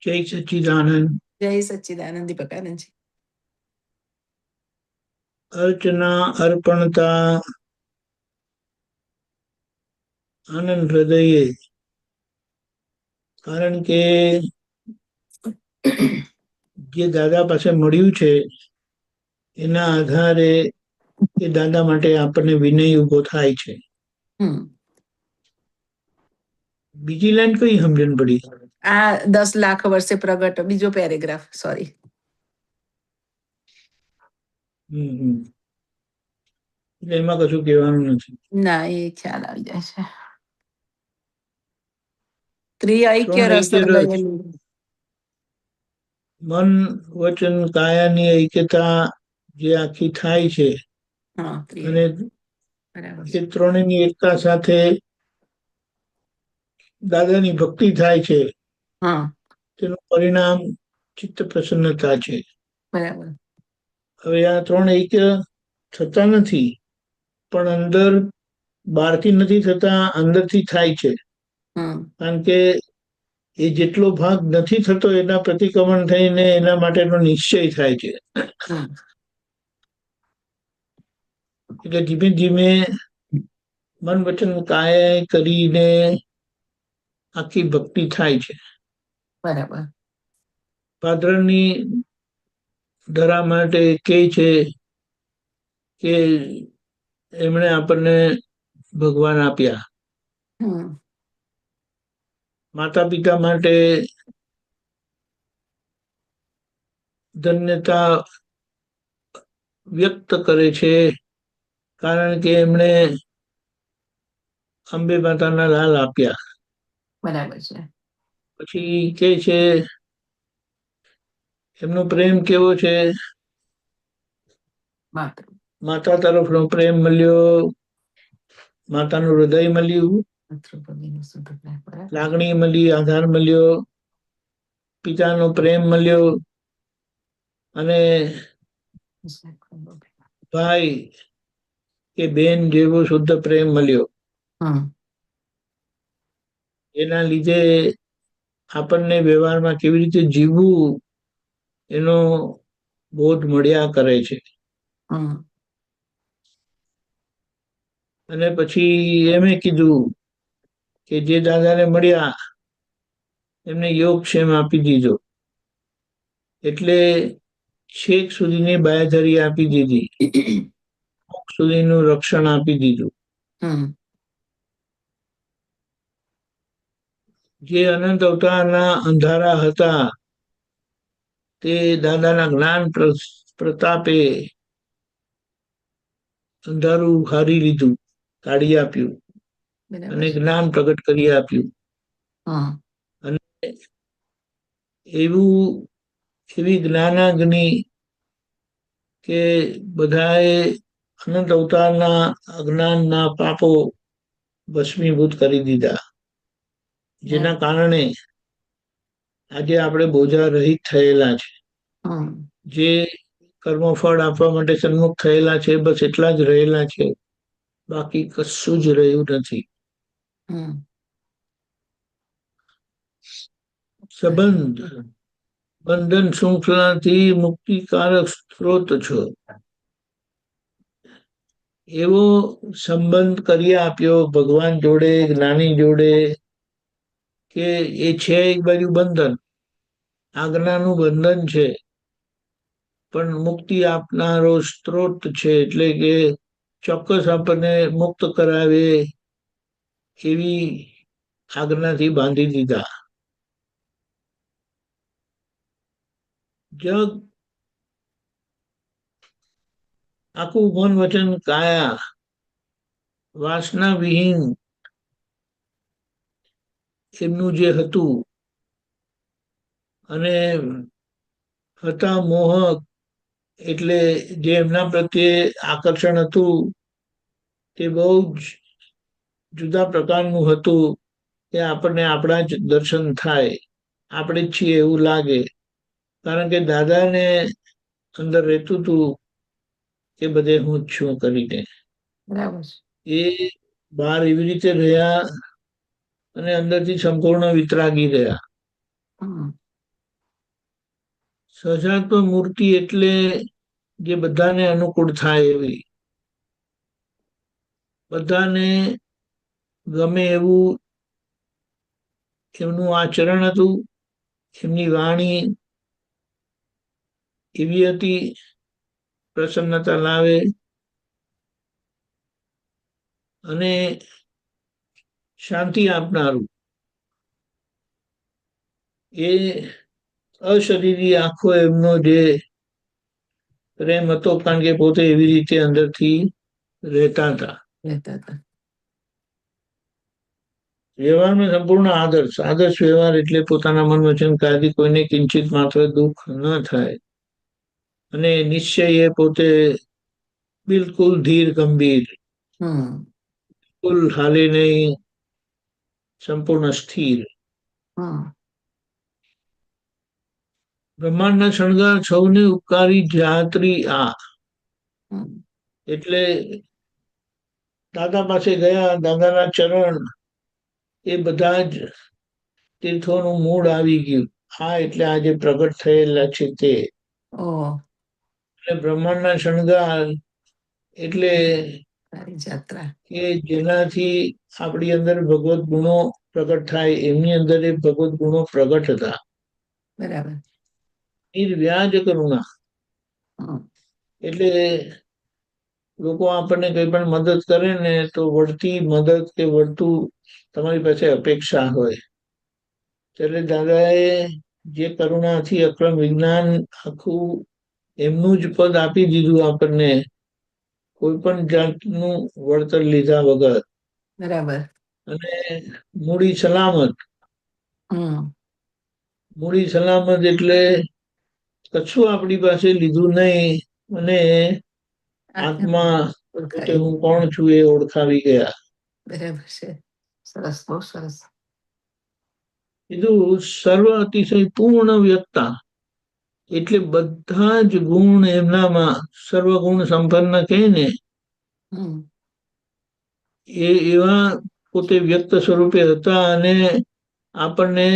જય સચ્ચિદાનંદ. જય સચ્ચિદાનંદ દીપકાનંદજી. અર્ચના અર્પણતા આનંદ હૃદયે. કારણ કે જે દાદા પાસે મળ્યું છે એના આધારે એ દાદા માટે આપણને વિનય ઉભો થાય છે. બીજી લાઈન કઈ સમજણ પડી? આ 10 લાખ વર્ષે પ્રગટ બીજો પેરેગ્રાફ. સોરી. એટલે એમાં કશું કહેવાનું નથી. ના, એ ખ્યાલ આવી જાય છે. ત્રિઐક્ય રસ મન વચન કાયાની ઐક્યતા જે આખી થાય છે અને એ ત્રણેયની એકતા સાથે દાદાની ભક્તિ થાય છે, તેનું પરિણામ ચિત્ત પ્રસન્નતા છે. બરાબર. હવે આ ત્રણ ઐક્ય થતા નથી, પણ અંદર બહારથી નથી થતા, અંદરથી થાય છે. કારણ કે એ જેટલો ભાગ નથી થતો એના પ્રતિક્રમણ થઈને એના માટેનો નિશ્ચય થાય છે. એટલે ધીમે ધીમે મન વચન કાયા કરીને આખી ભક્તિ થાય છે. બરાબર. ભાદરણની ધરા માટે કહે છે કે એમણે આપણને ભગવાન આપ્યા. હમ માતા પિતા માટે ધન્યતા વ્યક્ત કરે છે, કારણ કે એમણે અંબે માતાના લાલ આપ્યા. બરાબર છે. પછી કે છે એમનો પ્રેમ કેવો છે, માત્ર માતા તરફનો પ્રેમ મળ્યો, માતાનું હૃદય મળ્યું, દ્રૌપદીનું શુદ્ધ પ્રેમ. બરાબર. લાગણી મળી, આધાર મળ્યો, પિતાનો પ્રેમ મળ્યો અને ભાઈ કે બેન જેવો શુદ્ધ પ્રેમ મળ્યો. હમ એના લીધે આપણને વ્યવહારમાં કેવી રીતે જીવવું એનો બોધ મળ્યા કરે છે. હમ અને પછી એમે કીધું કે જે દાદાને મળ્યા એમને યોગક્ષેમ આપી દીધો, એટલે છેક સુધીની બાંયધરી આપી દીધી, મોક્ષ સુધીનું રક્ષણ આપી દીધું. હમ જે અનંત અવતારના અંધારા હતા તે દાદાના જ્ઞાન પ્રતાપે અંધારું હારી લીધું, કાઢી આપ્યું બરાબર અને છે. જ્ઞાન પ્રગટ કરી આપ્યું. હમ અને એવી જ્ઞાનાગ્નિ કે બધાએ અનંત અવતારના અજ્ઞાનના પાપો ભસ્મીભૂત કરી દીધા, જેના કારણે આજે આપણે બોજા રહિત થયેલા છે. હમ જે કર્મફળ આપવા માટે સન્મુખ થયેલા છે બસ એટલા જ રહેલા છે, બાકી કશું જ રહ્યું નથી. હમ સંબંધ બંધન શૃંખલાથી મુક્તિકારક સ્ત્રોત છો, એવો સંબંધ કરી આપ્યો ભગવાન જોડે, જ્ઞાની જોડે, કે એ છે એક બાજુ બંધન, આજ્ઞાનું બંધન છે, પણ મુક્તિ આપનારો સ્ત્રોત છે, એટલે કે ચોક્કસ આપણને મુક્ત કરાવે એવી આજ્ઞાથી બાંધી દીધા. જગ આખું મન વચન કાયા વાસના વિહીન એમનું જે હતું અને હતા મોહક, એટલે જે એમના પ્રત્યે આકર્ષણ હતું તે બહુ જ જુદા પ્રકારનું હતું કે આપણને આપણા જ દર્શન થાય, આપણે જ છીએ એવું લાગે, કારણ કે દાદાને અંદર રહેતું હતું કે બધે હું જ છું કરીને. બરાબર છે. એ બહાર એવી રીતે રહ્યા અને અંદરથી સંપૂર્ણ વિતરાગી રહ્યા. હમ સહજાત્મ મૂર્તિ એટલે જે બધાને અનુકૂળ થાય એવી, બધાને ગમે એવું એમનું આચરણ હતું, એમની વાણી એવી હતી પ્રસન્નતા લાવે અને શાંતિ આપનારું. એ અશરીરી આંખો એમનો જે પ્રેમ હતો, કારણ કે પોતે એવી રીતે અંદરથી રહેતા હતા. રહેતા હતા. વ્યવહારમાં સંપૂર્ણ આદર્શ, આદર્શ વ્યવહાર એટલે પોતાના મન વચન કાયથી કોઈને કિંચિત માત્ર દુઃખ ન થાય, અને નિશ્ચય એ પોતે બિલકુલ ધીર ગંભીર, બિલકુલ હાલે નહીં, સંપૂર્ણ સ્થિર. બ્રહ્માંડના શણગાર સૌને ઉપકારી જાત્રી આ, એટલે દાદા પાસે ગયા, દાદાના ચરણ એ બધા જ તીર્થોનું મૂળ આવી ગયું. હા, એટલે આજે પ્રગટ થયેલા છે તે. બ્રહ્માંડના શણગાર એટલે જાત્રા કે જેનાથી આપણી અંદર ભગવત ગુણો પ્રગટ થાય એમની અંદર એ ભગવત ગુણો પ્રગટ હતા. બરાબર. નિર્વ્યાજ કરુણા હમ. એટલે લોકો આપણને કઈ પણ મદદ કરે ને તો વળતી મદદ કે વળતું તમારી પાસે અપેક્ષા હોય. ત્યારે દાદાએ જે કરુણાથી અક્રમ વિજ્ઞાન આખું એમનું જ પદ આપી દીધું આપણને, કોઈ પણ જાતનું વળતર લીધા વગર, બરાબર. અને મૂડી સલામત. હમ. મૂડી સલામત એટલે કશું આપણી પાસે લીધું નહીં, અને આત્મા પોતે હું કોણ છું એ ઓળખાવી ગયા. બરાબર છે. સરસ, બહુ સરસ. કીધું સર્વ અતિશય પૂર્ણ વ્યક્તા એટલે બધા જ ગુણ એમનામાં સર્વગુણ સંપન્ન કહે ને હમ. એ એવા પોતે વ્યક્ત સ્વરૂપે હતા, અને આપણને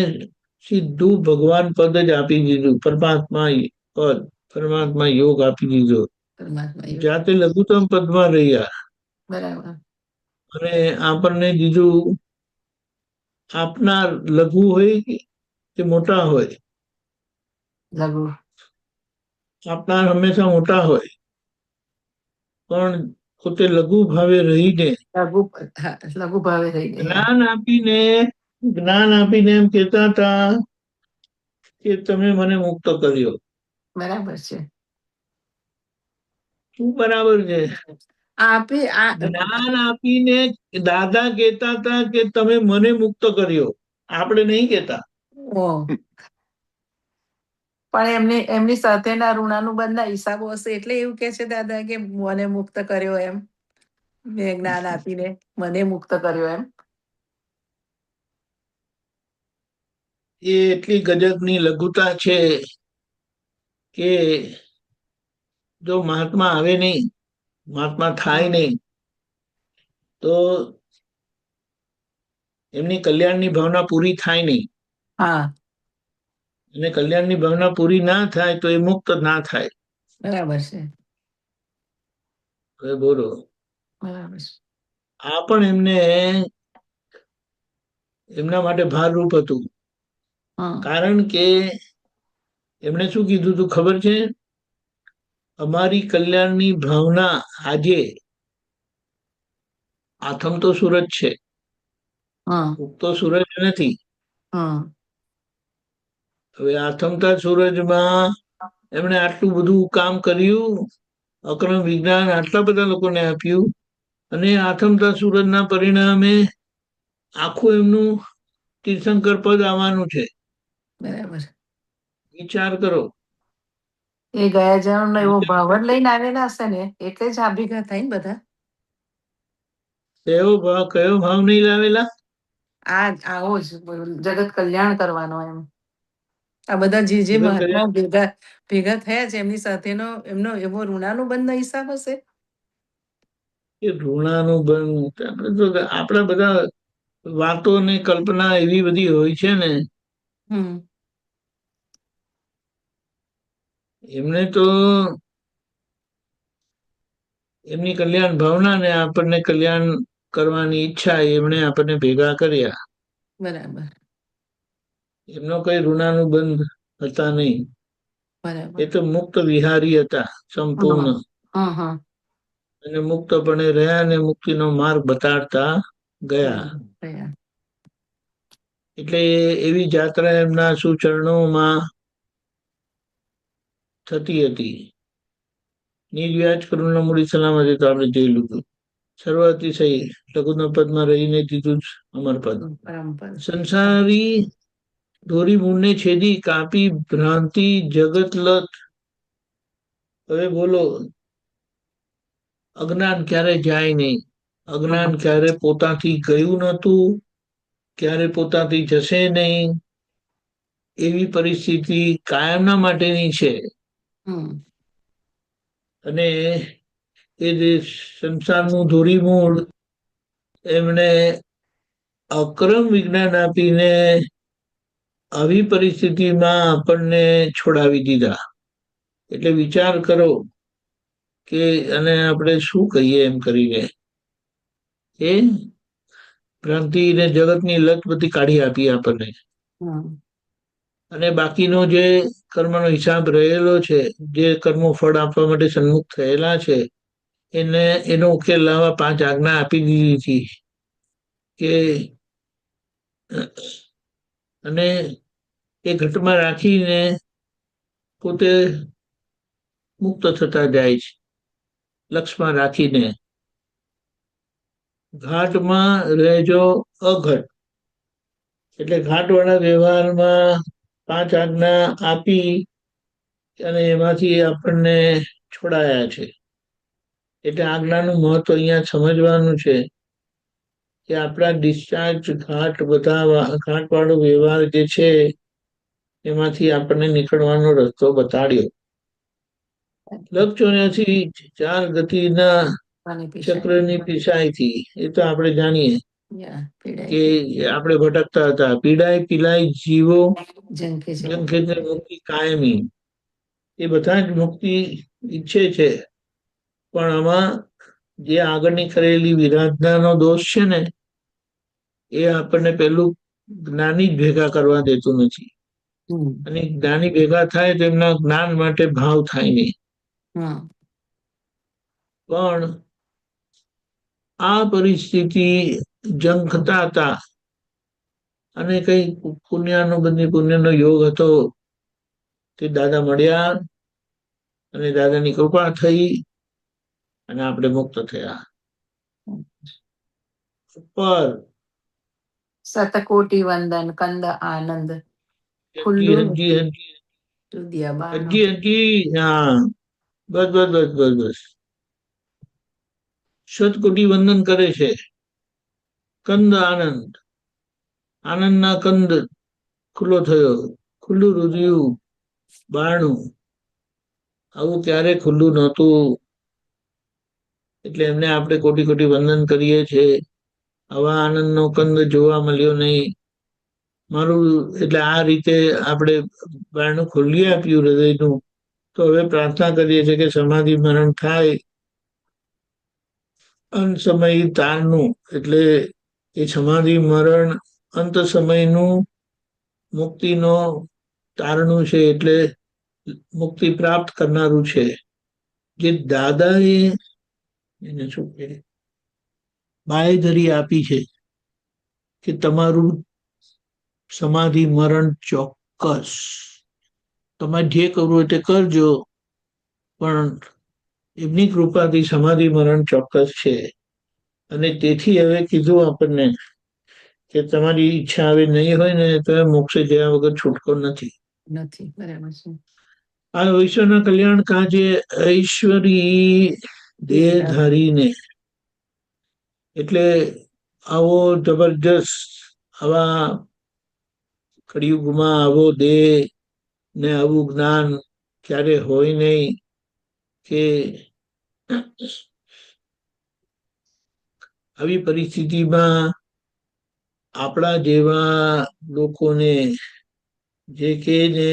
સીધું ભગવાન પદ જ આપી દીધું, પરમાત્મા પદ, પરમાત્મા યોગ આપી દીધો. પરમાત્મા યોગ. જાતે લઘુત્તમ પદમાં રહ્યા બરાબર. અને આપણને દીધું. આપનાર લઘુ હોય કે મોટા હોય, લઘુ. આપનાર હંમેશા મોટા હોય, પણ પોતે લઘુ ભાવે રહીને લઘુ, હા, લઘુ ભાવે રહી ગયા. જ્ઞાન આપીને એમ કહેતા હતા કે તમે મને મુક્ત કર્યો. બરાબર છે. શું બરાબર છે? આપી જ્ઞાન આપીને દાદા કહેતા હતા કે તમે મને મુક્ત કર્યો. આપણે નહીં કહેતા. પણ એમની સાથેના ઋણાનુબંધના હિસાબો હશે એટલે એવું કે છે દાદા કે મને મુક્ત કર્યો એમ, મેં જ્ઞાન આપીને મને મુક્ત કર્યો એમ. એ એટલી ગજબની લઘુતા છે કે જો મહાત્મા આવે નહીં, મહાત્મા થાય નહીં, તો એમની કલ્યાણની ભાવના પૂરી થાય નહીં. હા. અને કલ્યાણની ભાવના પૂરી ના થાય તો એ મુક્ત ના થાય. બરાબર છે. હવે બોલો. બરાબર છે. આ પણ એમના માટે ભારરૂપ હતું. કારણ કે એમણે શું કીધું હતું ખબર છે? અમારી કલ્યાણની ભાવના આજે આથમતો સૂરજ છે, ઉગતો સૂરજ નથી. હવે આથમતા સૂરજમાં એમણે આટલું બધું કામ કર્યું, અક્રમ વિજ્ઞાન આટલા બધા લોકોને આપ્યું, અને આથમતા સૂરજના પરિણામે આખું એમનું તીર્થંકર પદ આવવાનું છે. બરાબર. વિચાર કરો. એ ગયા જન્મનો એવો ભાવ જ લઈને આવેલા હશે ને, એટલે જ આ ભેગા થાય ને બધા. કયો ભાવ નહીં લાવેલા? આવો જ જગત કલ્યાણ કરવાનો એમ. આ બધા જે મહાત્માઓ ભેગા થયા છે એમની સાથેનો એમનો એવો ઋણાનુબંધ હિસાબ હશે. એ ઋણાનુબંધ આપણે તો આપણા બધા વાતો ને કલ્પના એવી બધી હોય છે ને. એમને તો એમની કલ્યાણ ભાવના ને આપણને કલ્યાણ કરવાની ઈચ્છા એમણે આપણને ભેગા કર્યા. બરાબર. એમનો કઈ ઋણાનુબંધ હતા નહીં. એ તો મુક્ત વિહારી હતા સંપૂર્ણ, અને મુક્તપણે રહ્યા અને મુક્તિનો માર્ગ બતાડતા ગયા. એટલે એવી જાત્રા એમના સુચરણોમાં થતી હતી. નિર્વ્યાજ કરુણા મૂડી સલામતી તો આપણે જોઈ લીધું. સર્વ અતિશય લઘુત્તમ પદમાં રહીને દીધું જ અમર પદ. સંસારી દોરી મૂળને છેદી કાપી ભ્રાંતિ જગત લત. હવે બોલો, અજ્ઞાન ક્યારે જાય નહીં. અજ્ઞાન ક્યારે પોતાથી ગયું નહોતું, ક્યારે પોતાથી જશે નહીં. એવી પરિસ્થિતિ કાયમના માટેની છે. અને એ જે સંસારનું ધોરીમૂળ એમણે અક્રમ વિજ્ઞાન આપીને આવી પરિસ્થિતિમાં આપણને છોડાવી દીધા. એટલે વિચાર કરો કે અને આપણે શું કહીએ એમ કરીને. એ ભ્રાંતિ ને જગતની લત બધી કાઢી આપી આપણને. હમ અને બાકીનો જે કર્મનો હિસાબ રહેલો છે, જે કર્મો ફળ આપવા માટે સન્મુખ થયેલા છે, એનો ઉકેલ લાવવા 5 આજ્ઞા આપી દીધી હતી કે અને એ ઘટમાં રાખીને પોતે મુક્ત થતા જાય છે. લક્ષમાં રાખીને ઘાટમાં રહેજો અઘટ, એટલે ઘાટવાળા વ્યવહારમાં 5 આજ્ઞા આપી અને એમાંથી આપણને છોડાયા છે. એટલે આજ્ઞાનું મહત્વ અહીંયા સમજવાનું છે કે આપણા ડિસ્ચાર્જ બધા ઘાટવાળો વ્યવહાર જે છે એમાંથી આપણને નીકળવાનો રસ્તો બતાડ્યો. લક્ષ 84 4 ગતિના ચક્રની પીસાઈથી એ તો આપણે જાણીએ કે આપણે ભટકતા હતા. પીડાય પીલાય જીવો જંખે છે મુક્તિ કાયમી. એ બધા જ મુક્તિ ઈચ્છે છે, પણ આમાં જે આગળની કરેલી વિરાધનાનો દોષ છે ને, એ આપણને પેલું જ્ઞાની જ ભેગા કરવા દેતું નથી. અને જ્ઞાની ભેગા થાય તો એમના જ્ઞાન માટે ભાવ થાય નહીં. પણ આ પરિસ્થિતિ જંખતા હતા અને કઈ પુણ્યનો યોગ હતો તે દાદા મળ્યા અને દાદાની કૃપા થઈ અને આપણે મુક્ત થયા. પર શતકોટી વંદન કંદ આનંદ હજી હા, બસ શતકોટી વંદન કરે છે. કંદ આનંદ, આનંદના કંદ ખુલ્લો થયો, ખુલ્લું રુધિયું બારણું. આવું ક્યારે ખુલ્લું નહોતું. એટલે એમને આપણે કોટી કોટી વંદન કરીએ છીએ. આવા આનંદનો કંદ જોવા મળ્યો નહીં મારું. એટલે આ રીતે આપણે બારણું ખોલી આપ્યું હૃદયનું. તો હવે પ્રાર્થના કરીએ છીએ કે સમાધિ મરણ થાય અંત સમય તારનું, એટલે એ સમાધિ મરણ અંત સમયનું મુક્તિનો તારનું છે, એટલે મુક્તિ પ્રાપ્ત કરનારું છે. જે દાદાએ એને શું કહે બાંયધરી આપી છે કે તમારું સમાધિ મરણ ચોક્કસ, તમારે જે કરવું હોય તે કરજો, પણ એમની કૃપાથી સમાધિ મરણ ચોક્કસ છે. અને તેથી હવે કીધું આપણને કે તમારી ઈચ્છા હવે નહીં હોય ને તો મોક્ષે જયા વગર છૂટકો નથી. બરાબર છે. આ વિશ્વના કલ્યાણ કાજે ઐશ્વરી દેહ ધારીને, એટલે આવો જબરજસ્ત આવા કળિયુગમાં આવો દેહ ને આવું જ્ઞાન ક્યારે હોય નહીં કે આવી પરિસ્થિતિમાં આપણા જેવા લોકોને જે કે ને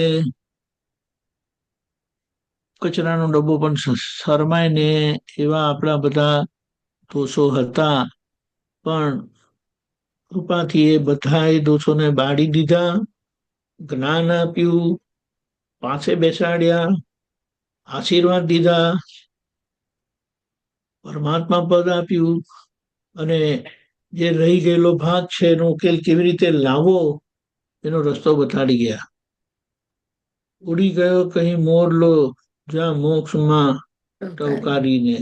કચરાનો ડબ્બો પણ શરમાય ને એવા આપણા બધા દોષો હતા, પણ કૃપાથી એ બધા દોષોને બાળી દીધા, જ્ઞાન આપ્યું, પાસે બેસાડ્યા, આશીર્વાદ દીધા, પરમાત્મા પદ આપ્યું, અને જે રહી ગયેલો ભાગ છે એનો ઉકેલ કેવી રીતે લાવવો એનો રસ્તો બતાડી ગયા. ઉડી ગયો કहीं મોરલો જ્યાં મોક્ષમાં ટવકારીને.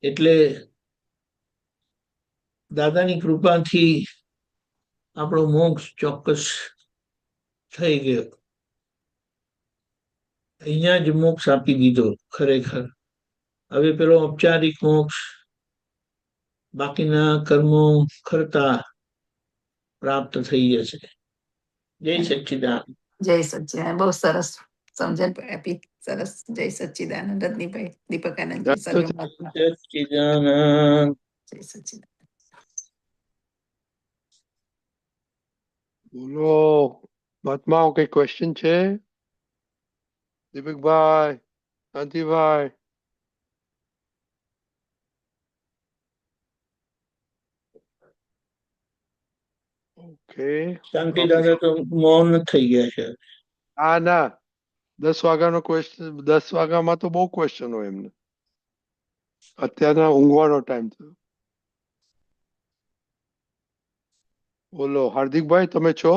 એટલે દાદાની કૃપાથી આપણો મોક્ષ ચોક્કસ થઈ ગયો. અહીંયા જ મોક્ષ આપી દીધો ખરેખર. હવે પેલો ઔપચારિક મોક્ષ બાકીના કર્મો કરતા પ્રાપ્ત થઈ જશે. જય સચ્ચિદાનંદ. જય સચ્ચિદાનંદ. બહુ સરસ સમજણ આપી. સરસ. જય સચ્ચિદાનંદ. રજનીભાઈ, દીપકાનંદજી, સર્વે સચ્ચિદાનંદ. જય સચ્ચિદાનંદ. બોલો મહાત્માઓ, કઈ ક્વેશ્ચન છે? દીપકભાઈ, શાંતિભાઈ. ઓકે શાંતિ દાદા તો મૌન થઈ ગયા છે. હા ના 10 વાગ્યાનો ક્વેશ્ચન 10 વાગ્યામાં તો બહુ ક્વેશ્ચન હોય એમને. અત્યારના ઊંઘવાનો ટાઈમ થયો. બોલો હાર્દિકભાઈ તમે છો?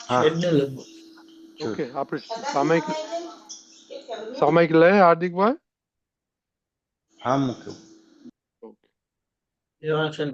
છે જ ને લગભગ. ઓકે આપણે સામયિક લે હાર્દિકભાઈ. હા મૂક્યું. એવા છે ને.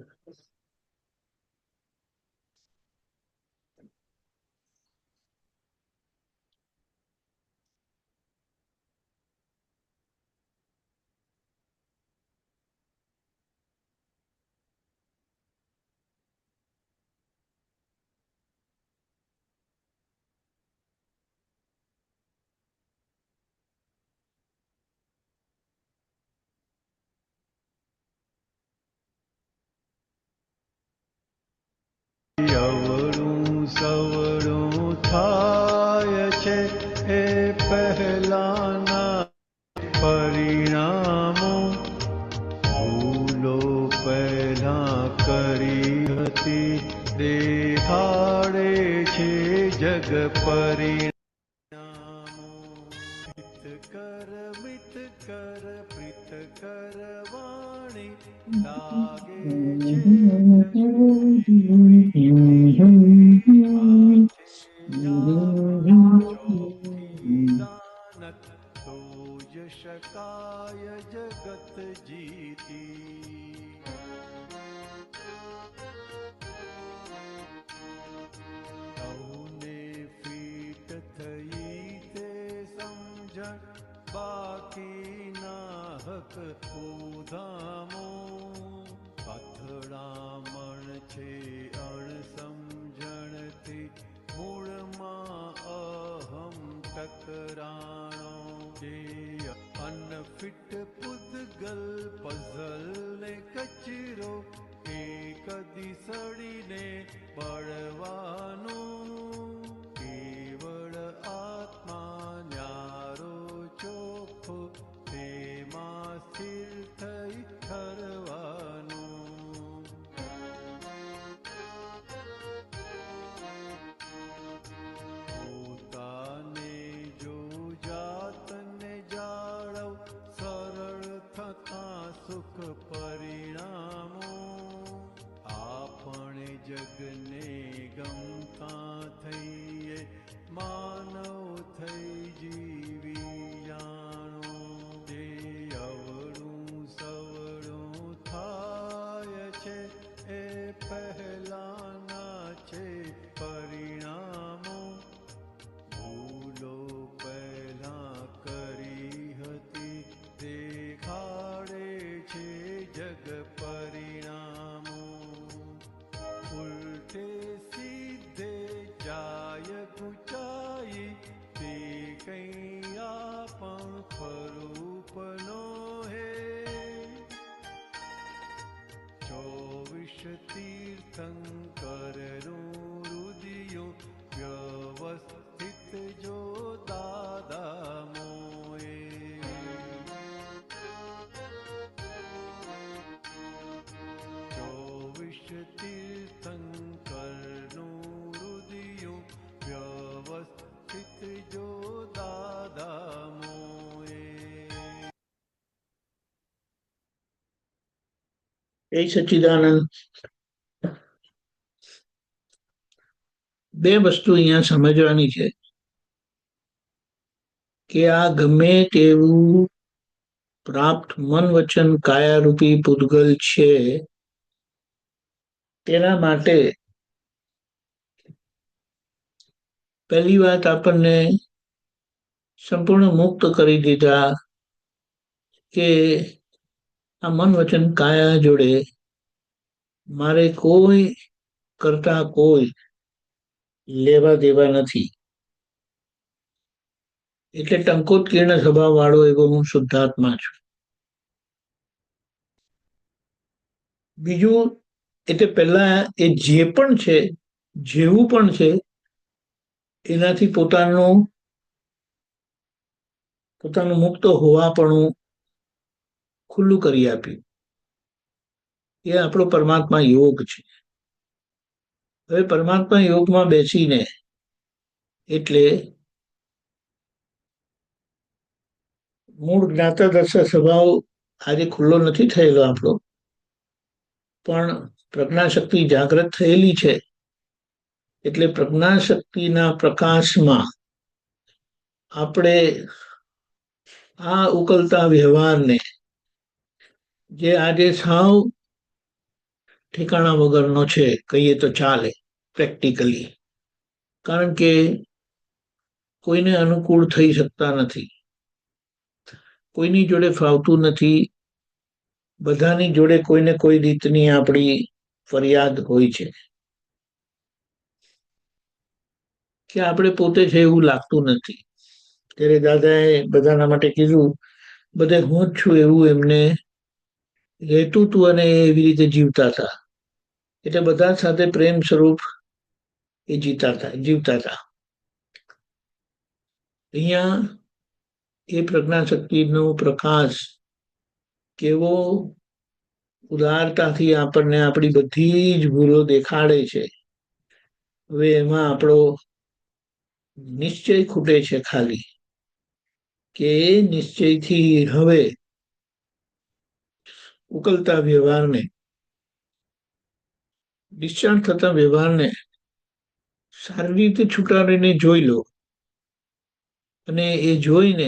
અવળું સવળું થાય છે એ પહેલાના પરિણામો ભૂલો પહેલા કરી હતી દેખાડે છે જગ પરિણામો હિત કર મિત કર પ્રીત કર વાણી લાગે છે દાનત તો જ શકાય જગત જીતી. સૌને ફીટ થઈ તે સમજણ બાકીના હક ઉધામો અથડામણ છે અણસમજણથી મૂળમાં અહમ ટકરાણો જે અનફિટ પૂતગલ પઝલ ને કચરો એ કદી સડીને બળવાનું કેવળ આત્મા ન્યારો ચોખ્ખો તેમાં સ્થિર થઈ ઠરવાનું. પોતાને જો જાતને જાળવ સરળ થતા સુખ પરિણામો આપણે જગને ગમતા થઈએ માનવ થઈ જીવી જાણો જે અવળું સવળું થાય છે એ પહેલાના છે પરિણામો ભૂલો પહેલા કરી હતી દેખાડે છે જગ પરિણામો ઉલટે સીધે જાય ગુચાઈ તે કૈયા પણ સ્વરૂપનો હે 24 તીર્થંકરનું રુદિયું વ્યવસ્થિત જો દાદા મોએ 24 તીર્થંકરનું રુદિયું વ્યવસ્થિત જો દાદા મોએ. એ સચ્ચિદાનંદ. બે વસ્તુ અહીંયા સમજવાની છે કે આ ગમે તેવું પ્રાપ્ત મન વચન કાયારૂપી પૂતગલ છે તેના માટે પહેલી વાત આપણને સંપૂર્ણ મુક્ત કરી દીધા કે આ મન વચન કાયા જોડે મારે કોઈ કરતા કોઈ લેવા દેવા નથી. એટલે ટંકોત્કીર્ણ સ્વભાવ વાળો એવો હું શુદ્ધાત્મા છું. બીજું એટલે પહેલા એ જે પણ છે જેવું પણ છે એનાથી પોતાનું મુક્ત હોવાપણું ખુલ્લું કરી આપ્યું. એ આપણો પરમાત્મા યોગ છે. હવે પરમાત્મા યોગમાં બેસીને એટલે મૂળ જ્ઞાતા દર્શક સ્વભાવ આજે ખુલ્લો નથી થયેલો આપણો, પણ પ્રજ્ઞાશક્તિ જાગૃત થયેલી છે. એટલે પ્રજ્ઞાશક્તિના પ્રકાશમાં આપણે આ ઉકલતા વ્યવહારને, જે આજે સાવ ઠેકાણા વગરનો છે કહીએ તો ચાલે પ્રેક્ટિકલી, કારણ કે કોઈને અનુકૂળ થઈ શકતા નથી, કોઈની જોડે ફાવતું નથી, બધાની જોડે કોઈને કોઈ રીતની આપણી ફરિયાદ હોય છે કે આપણે પોતે છે એવું લાગતું નથી. ત્યારે દાદાએ બધાના માટે કીધું, બધે હું જ છું એવું એમને રહેતું હતું અને એવી રીતે જીવતા હતા. એટલે બધા સાથે પ્રેમ સ્વરૂપ એ જીવતા હતા. અહીંયા એ પ્રજ્ઞાશક્તિનો પ્રકાશ કેવો ઉદારતાથી આપણને આપણી બધી જ ભૂલો દેખાડે છે. હવે એમાં આપણો નિશ્ચય ખૂટે છે ખાલી, કે એ નિશ્ચયથી હવે ઉકલતા વ્યવહારને, ડિસ્ચાર્જ થતા વ્યવહારને સારી રીતે છૂટાડીને જોઈ લો. અને એ જોઈને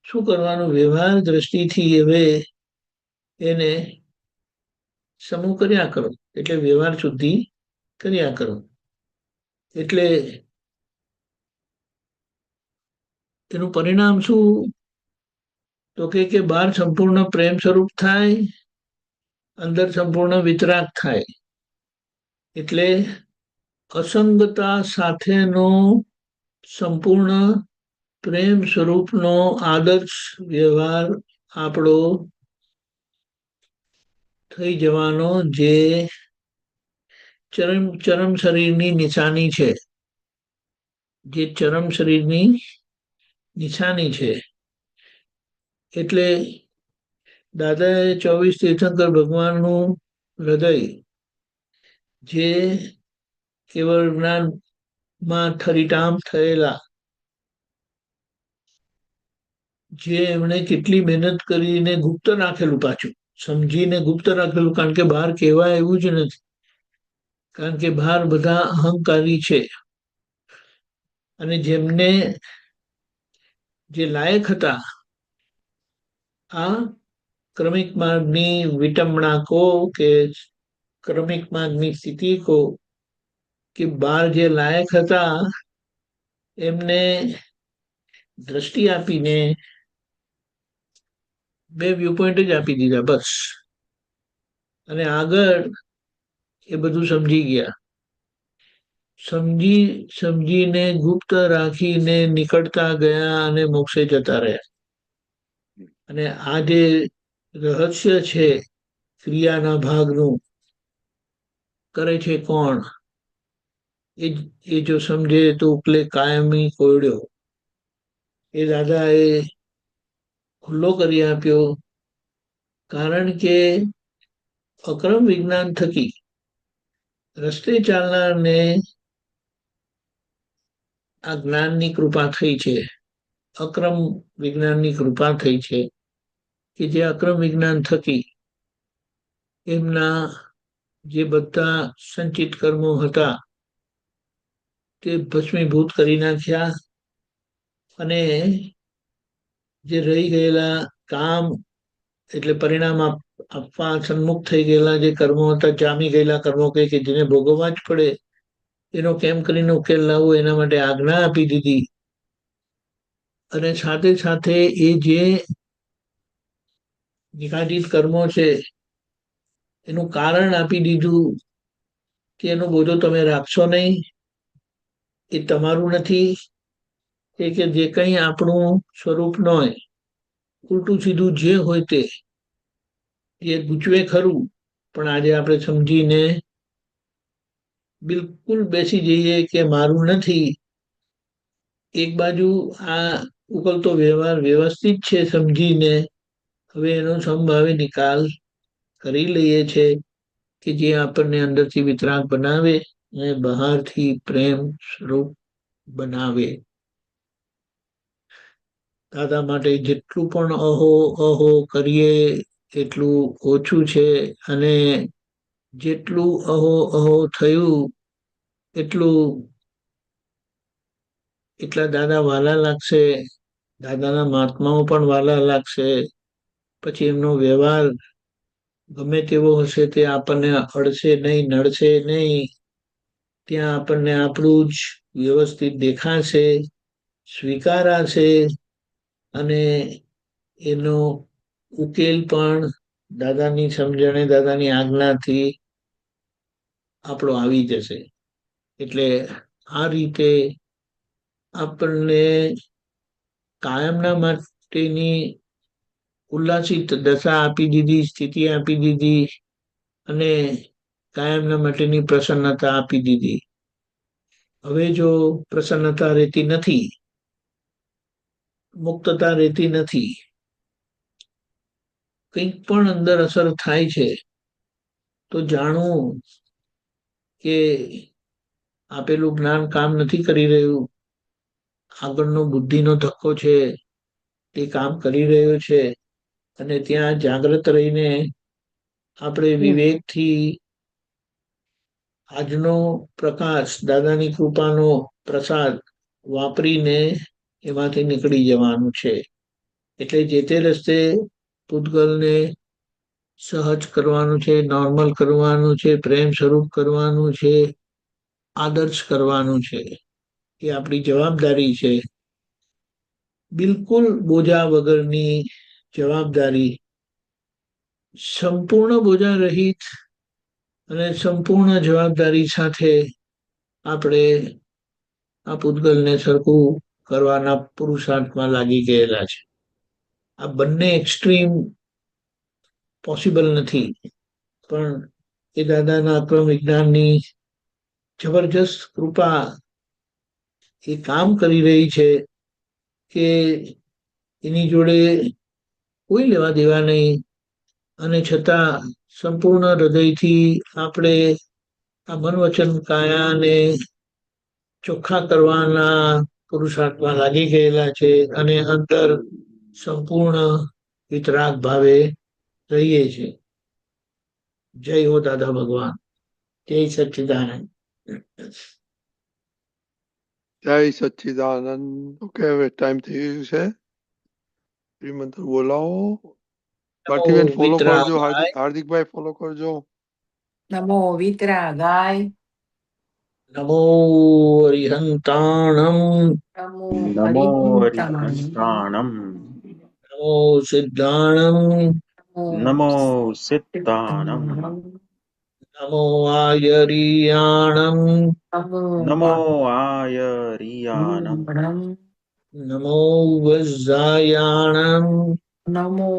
શું કરવાનું, વ્યવહાર દ્રષ્ટિથી હવે એને સમૂહ કર્યા કરો, એટલે વ્યવહાર શુદ્ધિ કર્યા કરો. એટલે એનું પરિણામ શું, તો કે બહાર સંપૂર્ણ પ્રેમ સ્વરૂપ થાય, અંદર સંપૂર્ણ વિતરાગ થાય. એટલે અસંગતા સાથેનો સંપૂર્ણ પ્રેમ સ્વરૂપનો આદર્શ વ્યવહાર આપણો થઈ જવાનો, જે ચરમ શરીરની નિશાની છે, જે ચરમ શરીરની નિશાની છે. એટલે દાદાએ 24 તીર્થંકર ભગવાનનું હૃદય, જે કેવળ જ્ઞાનમાં ઠરીટામ થયેલા, જે એમણે કેટલી મહેનત કરીને ગુપ્ત રાખેલું, પાછું સમજીને ગુપ્ત રાખેલું, કારણ કે બહાર કહેવાય એવું જ નથી, કારણ કે બહાર બધા અહંકારી છે. અને જેમને જે લાયક હતા આ ક્રમિક માર્ગની વિટંબણા કો કે ક્રમિક માર્ગની સ્થિતિ કો, કે બહાર જે લાયક હતા એમને દ્રષ્ટિ આપીને 2 વ્યૂ પોઈન્ટ જ આપી દીધા બસ. અને આગળ એ બધું સમજી ગયા, સમજીને ગુપ્ત રાખીને નીકળતા ગયા અને મોક્ષે જતા રહ્યા. અને આ જે રહસ્ય છે ક્રિયાના ભાગનું, કરે છે કોણ, એ જો સમજે તો ઉપલે કાયમી કોયડ્યો. એ દાદાએ ખુલ્લો કરી આપ્યો, કારણ કે અક્રમ વિજ્ઞાન થકી રસ્તે ચાલનારને આ જ્ઞાનની કૃપા થઈ છે, અક્રમ વિજ્ઞાનની કૃપા થઈ છે, કે જે અક્રમ વિજ્ઞાન થકી એમના જે બધા સંચિત કર્મો હતા તે ભસ્મીભૂત કરી નાખ્યા. અને જે રહી ગયેલા કામ, એટલે પરિણામ આપવા સન્મુખ થઈ ગયેલા જે કર્મો હતા, જામી ગયેલા કર્મો કે જેને ભોગવવા જ પડે, એનો કેમ કરીને ઉકેલ લાવવો, એના માટે આજ્ઞા આપી દીધી. અને સાથે સાથે એ જે નિકાટિત કર્મો છે એનું કારણ આપી દીધું કે એનો બોજો તમે રાખશો નહીં, એ તમારું નથી. કે જે કંઈ આપણું સ્વરૂપ ન હોય, ઉલટું સીધું જે હોય તે એ ગૂંચવે ખરું, પણ આજે આપણે સમજીને બિલકુલ બેસી જઈએ કે મારું નથી. એક બાજુ આ ઉકલતો વ્યવહાર વ્યવસ્થિત છે સમજીને, હવે એનો સમભાવે નિકાલ કરી લઈએ છે કે જે આપણને અંદરથી વિતરાગ બનાવે અને બહારથી પ્રેમ સ્વરૂપ બનાવે. દાદા માટે જેટલું પણ અહો અહો કરીએ એટલું ઓછું છે, અને જેટલું અહો અહો થયું એટલા દાદા વાલા લાગશે, દાદાના મહાત્માઓ પણ વાલા લાગશે. પછી એમનો વ્યવહાર ગમે તેવો હશે તે આપણને અડશે નહીં, નડશે નહીં. ત્યાં આપણને આપણું જ વ્યવસ્થિત દેખાશે, સ્વીકારાશે, અને એનો ઉકેલ પણ દાદાની સમજણે, દાદાની આજ્ઞાથી આપણો આવી જશે. એટલે આ રીતે આપણને કાયમના માટેની ઉલ્લાસિત દશા આપી દીધી, સ્થિતિ આપી દીધી, અને કાયમના માટેની પ્રસન્નતા આપી દીધી. હવે જો પ્રસન્નતા રહેતી નથી, મુક્તતા રહેતી નથી, કંઈક પણ અંદર અસર થાય છે, તો જાણવું કે આપેલું જ્ઞાન કામ નથી કરી રહ્યું. આગળનો બુદ્ધિનો ધક્કો છે તે કામ કરી રહ્યો છે, અને ત્યાં જાગ્રત રહીને આપણે વિવેકથી આજનો પ્રકાશ, દાદાની કૃપાનો પ્રસાદ વાપરીને એમાંથી નીકળી જવાનું છે. એટલે જે તે રસ્તે પૂતગલને સહજ કરવાનું છે, નોર્મલ કરવાનું છે, પ્રેમ સ્વરૂપ કરવાનું છે, આદર્શ કરવાનું છે. એ આપણી જવાબદારી છે. બિલકુલ બોજા વગરની જવાબદારી, સંપૂર્ણ બોજા રહિત અને સંપૂર્ણ જવાબદારી સાથે આપણે આ પૂતગલને સરખું કરવાના પુરુષાર્થમાં લાગી ગયેલા છે. આ બંને એક્સ્ટ્રીમ પોસિબલ નથી, પણ એ દાદાના અક્રમ વિજ્ઞાનની જબરજસ્ત કૃપા એ કામ કરી રહી છે કે એની જોડે કોઈ લેવા દેવા નહીં, અને છતાં સંપૂર્ણ હૃદયથી આપણે આ મન વચન કાયાને ચોખ્ખા કરવાના પુરુષાર્થમાં લાગી ગયેલા છે, અને અંદર સંપૂર્ણ વિતરાગ ભાવે રહીએ છીએ. જય હો દાદા ભગવાન, જય સચ્ચિદાનંદ. જય સચ્ચિદાનંદ. ઓકે, હવે ટાઈમ થઈ ગયું છે. શ્રીમંત બોલાવો. પાર્થિવેન ફોલો કરજો, હાર્દિકભાઈ ફોલો કરજો. નમો વિતરાગાય, નમો અરિહંતાણમ, નમો નમો હરિહંતાણમ, હરિહંતાણમ, નમો સિદ્ધાણમ, નમો સિદ્ધાણમ, નમો આયરિયાણમ, નમો આયરિયાણમ, નમો વજ્જાયાણમ, નમો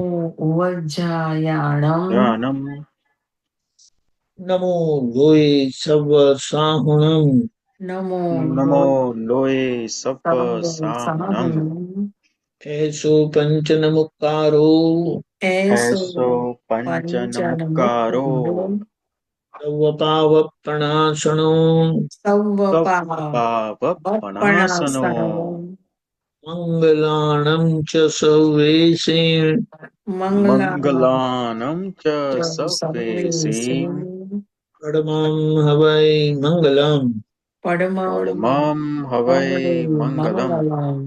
વજ્જાયાણમ, જ્ઞાનમ, નમો લોય સવ સાહુણમ, નમો લોય સપ સાહનમ, એસો પંચ નમુકારો, એસો પંચ નમુકારો, સવ પાવ પ્રણાસણો, સવ પાપ પણાસનો, મંગલાણમ ચ સૌવેશે, મંગલાનમ ચ સવ્વેસીમ, પડમં હવૈ મંગલમ, પડમં હવૈ મંગલમ.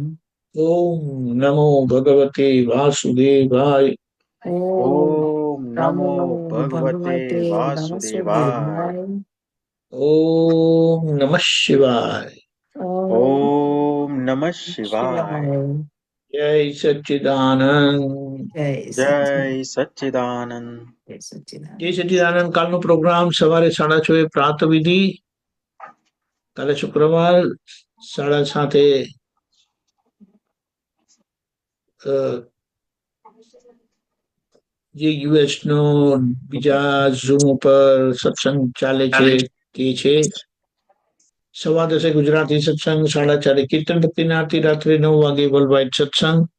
ઓમ નમો ભગવતે વાસુદેવાય, ઓમ નમો ભગવતે વાસુદેવાય, ઓમ નમઃ શિવાય, ઓમ નમઃ શિવાય. જય સચ્ચિદાનંદ, જય સચ્ચિદાનંદ. જય સચ્ચિદાનંદ. કાલનો પ્રોગ્રામ સવારે 6:30 પ્રાત વિધિ, કાલે શુક્રવાર 7:30 જે યુએસ નો બીજા ઝૂમ ઉપર સત્સંગ ચાલે છે તે છે 10:15 ગુજરાતી સત્સંગ, 4:30 કીર્તન ભક્તિના આરતી, રાત્રે 9 વાગે વર્લ્ડ વાઇડ સત્સંગ,